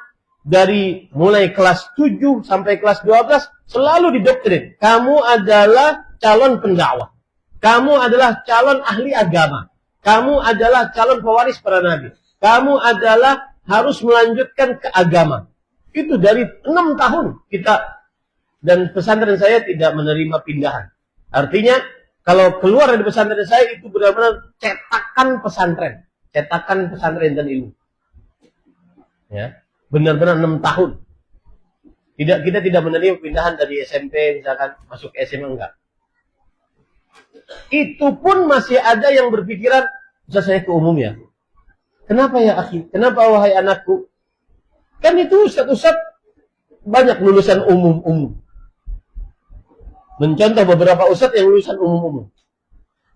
Speaker 1: dari mulai kelas 7 sampai kelas 12 selalu didoktrin. Kamu adalah calon pendakwah. Kamu adalah calon ahli agama. Kamu adalah calon pewaris para nabi. Kamu adalah harus melanjutkan ke agama. Itu dari 6 tahun kita. Dan pesantren saya tidak menerima pindahan. Artinya kalau keluar dari pesantren saya itu benar-benar cetakan pesantren. Cetakan pesantren dan ilmu. Ya, benar-benar 6 tahun. Kita tidak menerima pindahan dari SMP misalkan masuk SMA, enggak. Itu pun masih ada yang berpikiran, bisa saya ke umum ya. Kenapa ya akhi? Kenapa wahai anakku? Kan itu ustaz-ustaz banyak lulusan umum-umum. Mencontoh beberapa ustaz yang lulusan umum-umum.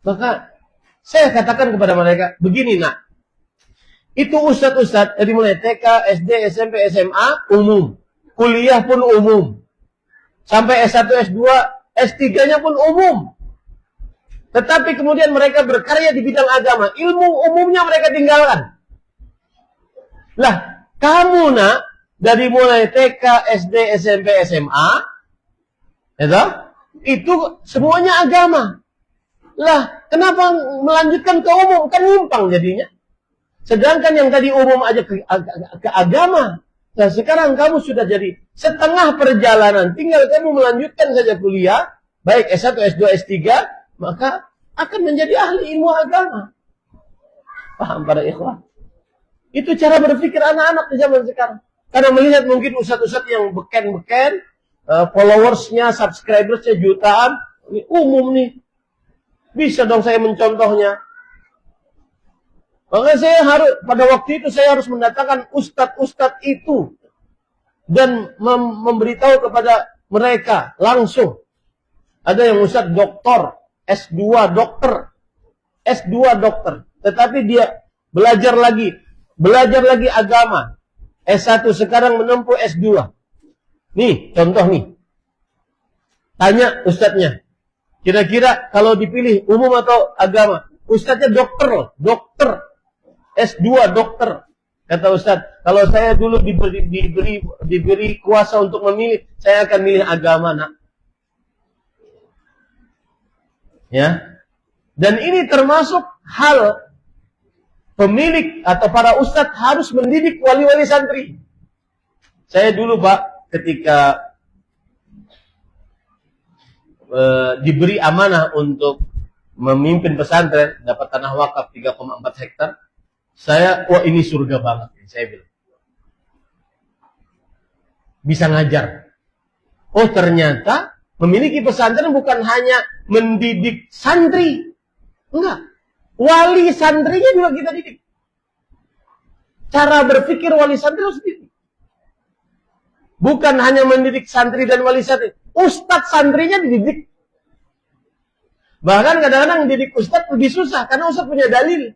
Speaker 1: Maka saya katakan kepada mereka, begini nak. Itu ustaz-ustaz dari mulai TK, SD, SMP, SMA, umum. Kuliah pun umum. Sampai S1, S2, S3-nya pun umum. Tetapi kemudian mereka berkarya di bidang agama. Ilmu umumnya mereka tinggalkan. Lah, kamu nak, dari mulai TK, SD, SMP, SMA, itu semuanya agama. Lah, kenapa melanjutkan ke umum? Kan nyimpang jadinya. Sedangkan yang tadi umum aja ke agama. Nah, sekarang kamu sudah jadi setengah perjalanan. Tinggal kamu melanjutkan saja kuliah. Baik S1, S2, S3. Maka akan menjadi ahli ilmu agama. Paham para ikhwah? Itu cara berpikir anak-anak di zaman sekarang. Karena melihat mungkin ustaz-ustaz yang beken-beken. Followersnya, subscribersnya jutaan. Ini umum nih. Bisa dong saya mencontohnya. Maka saya harus, pada waktu itu saya harus mendatangkan ustadz-ustadz itu. Dan memberitahu kepada mereka langsung. Ada yang ustadz doktor, S2 dokter. S2 dokter. Tetapi dia belajar lagi agama. S1 sekarang menempuh S2. Nih, contoh nih. Tanya ustadznya. Kira-kira kalau dipilih umum atau agama? Ustadznya dokter loh. Dokter. S2 dokter. Kata ustadz, kalau saya dulu diberi kuasa untuk memilih, saya akan milih agama nak. Ya. Dan ini termasuk hal pemilik atau para ustadz harus mendidik wali-wali santri. Saya dulu Pak, ketika diberi amanah untuk memimpin pesantren, dapat tanah wakaf 3,4 hektar, saya, wah ini surga banget, saya bilang. Bisa ngajar. Oh ternyata memiliki pesantren bukan hanya mendidik santri, enggak. Wali santrinya juga kita didik. Cara berpikir wali santri harus didik. Bukan hanya mendidik santri dan wali santri. Ustadz santrinya dididik. Bahkan kadang-kadang didik ustadz lebih susah. Karena ustadz punya dalil.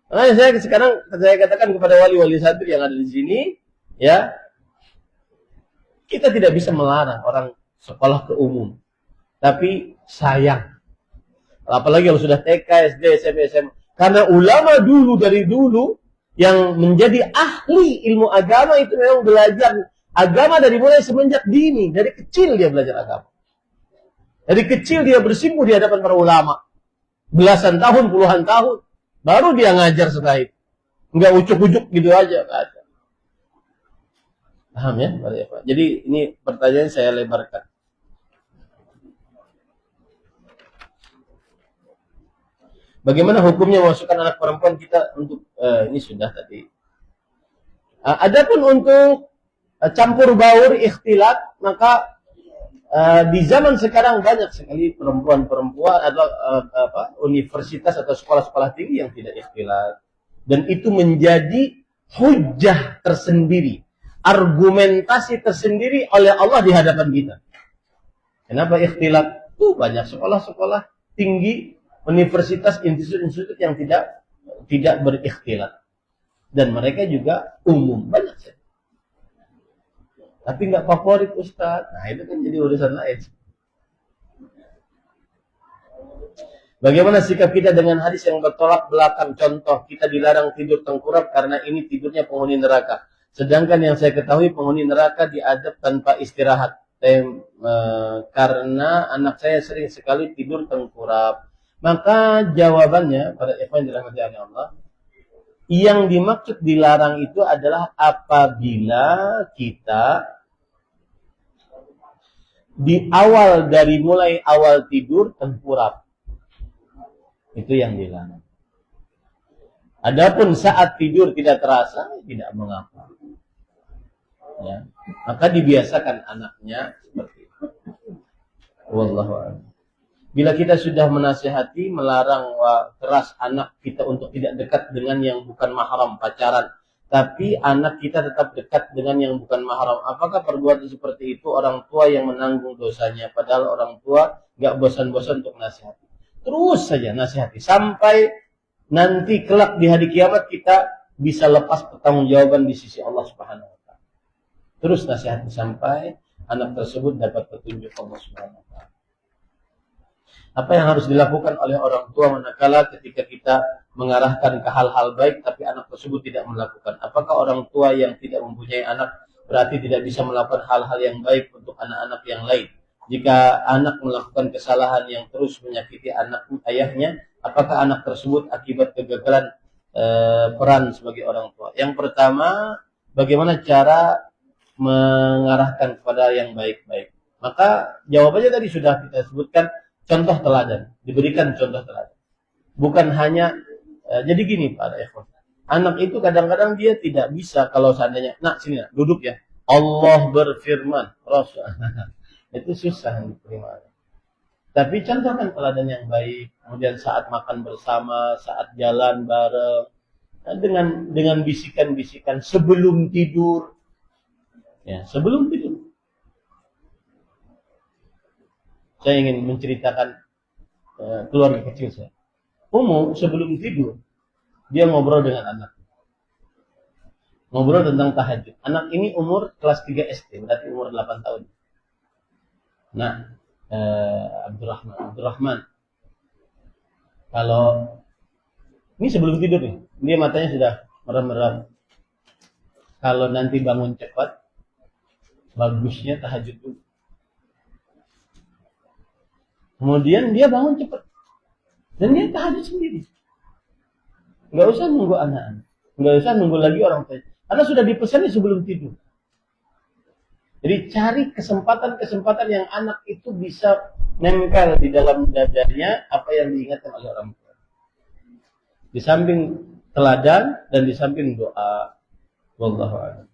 Speaker 1: Makanya saya katakan kepada wali-wali santri yang ada di sini. Ya, kita tidak bisa melarang orang sekolah ke umum. Tapi sayang. Apalagi kalau sudah TK, SD, SMP, SMA. Karena ulama dulu dari dulu yang menjadi ahli ilmu agama itu memang belajar Agama dari mulai semenjak dini, dari kecil dia belajar agama. Dari kecil dia bersimpuh di hadapan para ulama. Belasan tahun, puluhan tahun. Baru dia ngajar setelah itu. Enggak ujuk-ujuk gitu aja. Paham ya? Jadi ini pertanyaan saya lebarkan. Bagaimana hukumnya memasukkan anak perempuan kita untuk ini sudah tadi. Adapun untuk campur baur, ikhtilat, maka di zaman sekarang banyak sekali perempuan-perempuan atau universitas atau sekolah-sekolah tinggi yang tidak ikhtilat, dan itu menjadi hujah tersendiri, argumentasi tersendiri oleh Allah di hadapan kita. Kenapa ikhtilat? Banyak sekolah-sekolah tinggi, universitas, institut-institut yang tidak berikhtilat, dan mereka juga umum banyak sekali. Tapi nggak favorit Ustaz. Nah itu kan jadi urusan lain. Bagaimana sikap kita dengan hadis yang bertolak belakang? Contoh, kita dilarang tidur tengkurap karena ini tidurnya penghuni neraka. Sedangkan yang saya ketahui penghuni neraka diadab tanpa istirahat. Karena anak saya sering sekali tidur tengkurap. Maka jawabannya pada ikhwan dirahmati Allah, yang dimaksud dilarang itu adalah apabila kita dari mulai awal tidur tengkurap. Itu yang dilarang. Adapun saat tidur tidak terasa, tidak mengapa. Ya. Maka dibiasakan anaknya seperti itu. Wallahu a'lam. Bila kita sudah menasihati, melarang keras anak kita untuk tidak dekat dengan yang bukan mahram, pacaran, tapi anak kita tetap dekat dengan yang bukan mahram, apakah perbuatan seperti itu orang tua yang menanggung dosanya? Padahal orang tua gak bosan-bosan untuk nasihati. Terus saja nasihati sampai nanti kelak di hari kiamat kita bisa lepas pertanggungjawaban di sisi Allah Subhanahu wa taala. Terus nasihati sampai anak tersebut dapat petunjuk Allah Subhanahu wa taala. Apa yang harus dilakukan oleh orang tua manakala ketika kita mengarahkan ke hal-hal baik tapi anak tersebut tidak melakukan? Apakah orang tua yang tidak mempunyai anak berarti tidak bisa melakukan hal-hal yang baik untuk anak-anak yang lain? Jika anak melakukan kesalahan yang terus menyakiti anak ayahnya, apakah anak tersebut akibat kegagalan peran sebagai orang tua? Yang pertama, bagaimana cara mengarahkan kepada yang baik-baik? Maka jawabannya tadi sudah kita sebutkan, contoh teladan, diberikan contoh teladan. Bukan hanya jadi gini Pak Ikhwan. Anak itu kadang-kadang dia tidak bisa kalau seandainya, nak sini nak, duduk ya. Allah berfirman, Rasul. Itu susah diterima. Tapi contohkan teladan yang baik. Kemudian saat makan bersama, saat jalan bareng, dengan bisikan-bisikan sebelum tidur. Ya, sebelum tidur. Saya ingin menceritakan keluarga kecil saya. Sebelum tidur, dia ngobrol dengan anak. Ngobrol tentang tahajud. Anak ini umur kelas 3 SD, berarti umur 8 tahun. Nah, Abdurrahman. Kalau ini sebelum tidur nih, dia matanya sudah merem-merem. Kalau nanti bangun cepat, bagusnya tahajud dulu. Kemudian dia bangun cepat. Dan dia tahajud sendiri. Nggak usah nunggu anak-anak. Nggak usah nunggu lagi orang tua. Karena sudah dipesan sebelum tidur. Jadi cari kesempatan-kesempatan yang anak itu bisa nempel di dalam dadanya apa yang diingatkan oleh orang tua. Di samping teladan dan di samping doa. Wallahu a'lam.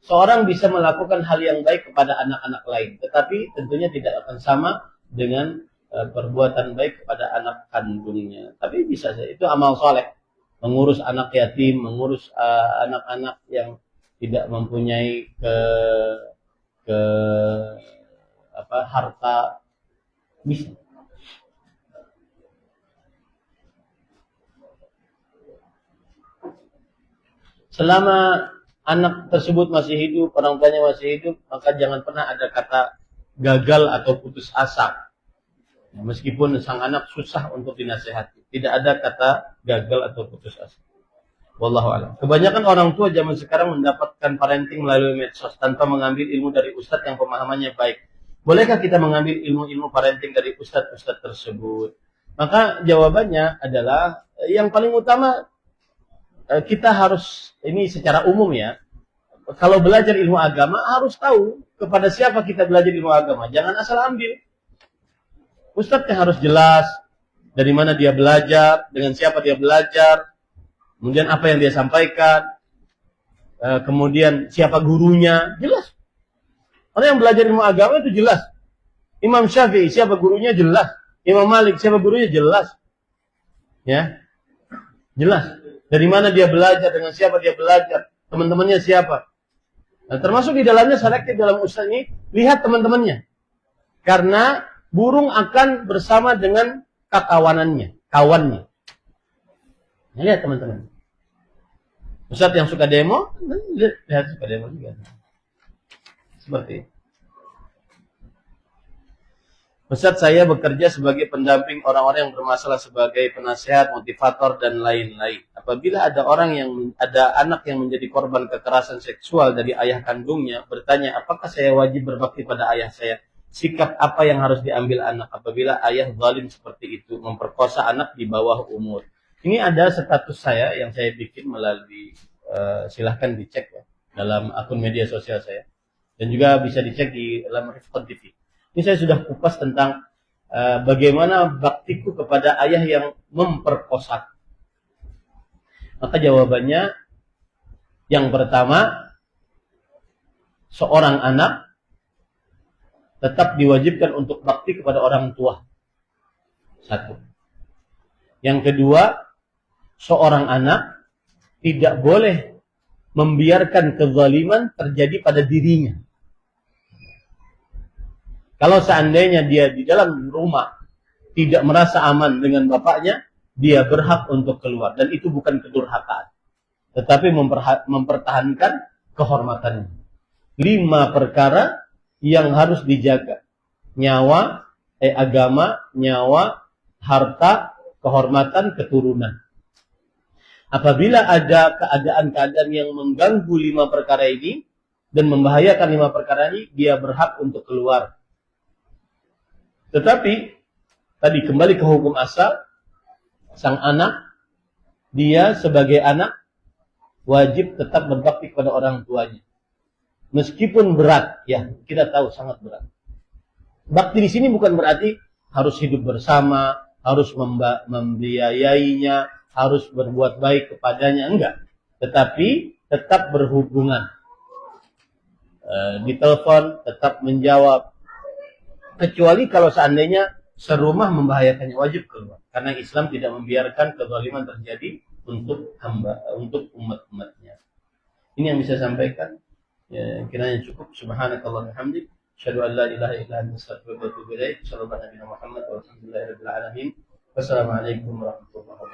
Speaker 1: Seorang bisa melakukan hal yang baik kepada anak-anak lain, tetapi tentunya tidak akan sama dengan perbuatan baik kepada anak kandungnya. Tapi bisa saja itu amal soleh, mengurus anak yatim, mengurus anak-anak yang tidak mempunyai harta, bisa. Selama anak tersebut masih hidup, orang tuanya masih hidup, maka jangan pernah ada kata gagal atau putus asa. Meskipun sang anak susah untuk dinasihati, tidak ada kata gagal atau putus asa. Wallahu a'lam. Kebanyakan orang tua zaman sekarang mendapatkan parenting melalui medsos tanpa mengambil ilmu dari ustadz yang pemahamannya baik. Bolehkah kita mengambil ilmu-ilmu parenting dari ustadz-ustadz tersebut? Maka jawabannya adalah yang paling utama kita harus, ini secara umum ya, kalau belajar ilmu agama harus tahu kepada siapa kita belajar ilmu agama. Jangan asal ambil. Ustadznya harus jelas dari mana dia belajar, dengan siapa dia belajar, kemudian apa yang dia sampaikan, kemudian siapa gurunya, jelas. Orang yang belajar ilmu agama itu jelas. Imam Syafi'i siapa gurunya jelas. Imam Malik siapa gurunya jelas. Ya, jelas. Dari mana dia belajar, dengan siapa dia belajar, teman-temannya siapa. Nah, termasuk di dalamnya selektif dalam ustaz ini, lihat teman-temannya. Karena burung akan bersama dengan kawannya. Nah, lihat teman-teman. Ustaz yang suka demo, lihat suka demo juga. Seperti itu. Ustaz, saya bekerja sebagai pendamping orang-orang yang bermasalah sebagai penasehat, motivator, dan lain-lain. Apabila ada anak yang menjadi korban kekerasan seksual dari ayah kandungnya, bertanya, apakah saya wajib berbakti pada ayah saya? Sikap apa yang harus diambil anak apabila ayah zalim seperti itu, memperkosa anak di bawah umur? Ini ada status saya yang saya bikin melalui, silahkan dicek ya, dalam akun media sosial saya. Dan juga bisa dicek di dalam Rifqan TV. Ini saya sudah kupas tentang bagaimana baktiku kepada ayah yang memperkosa. Maka jawabannya yang pertama, seorang anak tetap diwajibkan untuk bakti kepada orang tua. Satu. Yang kedua, seorang anak tidak boleh membiarkan kezaliman terjadi pada dirinya. Kalau seandainya dia di dalam rumah tidak merasa aman dengan bapaknya, dia berhak untuk keluar. Dan itu bukan kedurhakaan, tetapi mempertahankan kehormatannya. 5 perkara yang harus dijaga. Nyawa, agama, nyawa, harta, kehormatan, keturunan. Apabila ada keadaan-keadaan yang mengganggu 5 perkara ini dan membahayakan 5 perkara ini, dia berhak untuk keluar. Tetapi tadi kembali ke hukum asal, sang anak, dia sebagai anak wajib tetap berbakti kepada orang tuanya. Meskipun berat, ya kita tahu sangat berat. Bakti di sini bukan berarti harus hidup bersama, harus membiayainya, harus berbuat baik kepadanya, enggak. Tetapi tetap berhubungan. Ditelepon, tetap menjawab. Kecuali kalau seandainya serumah membahayakannya, wajib keluar. Karena Islam tidak membiarkan kezaliman terjadi untuk umat-umatnya. Ini yang bisa saya sampaikan. Ya, kiranya cukup. Subhanakallah hamdik. Asyhadu an la ilaha illa anta astaghfiruka wa atubu ilaik. Sallallahu alaihi wa sallam. Wassalamualaikum warahmatullahi wabarakatuh.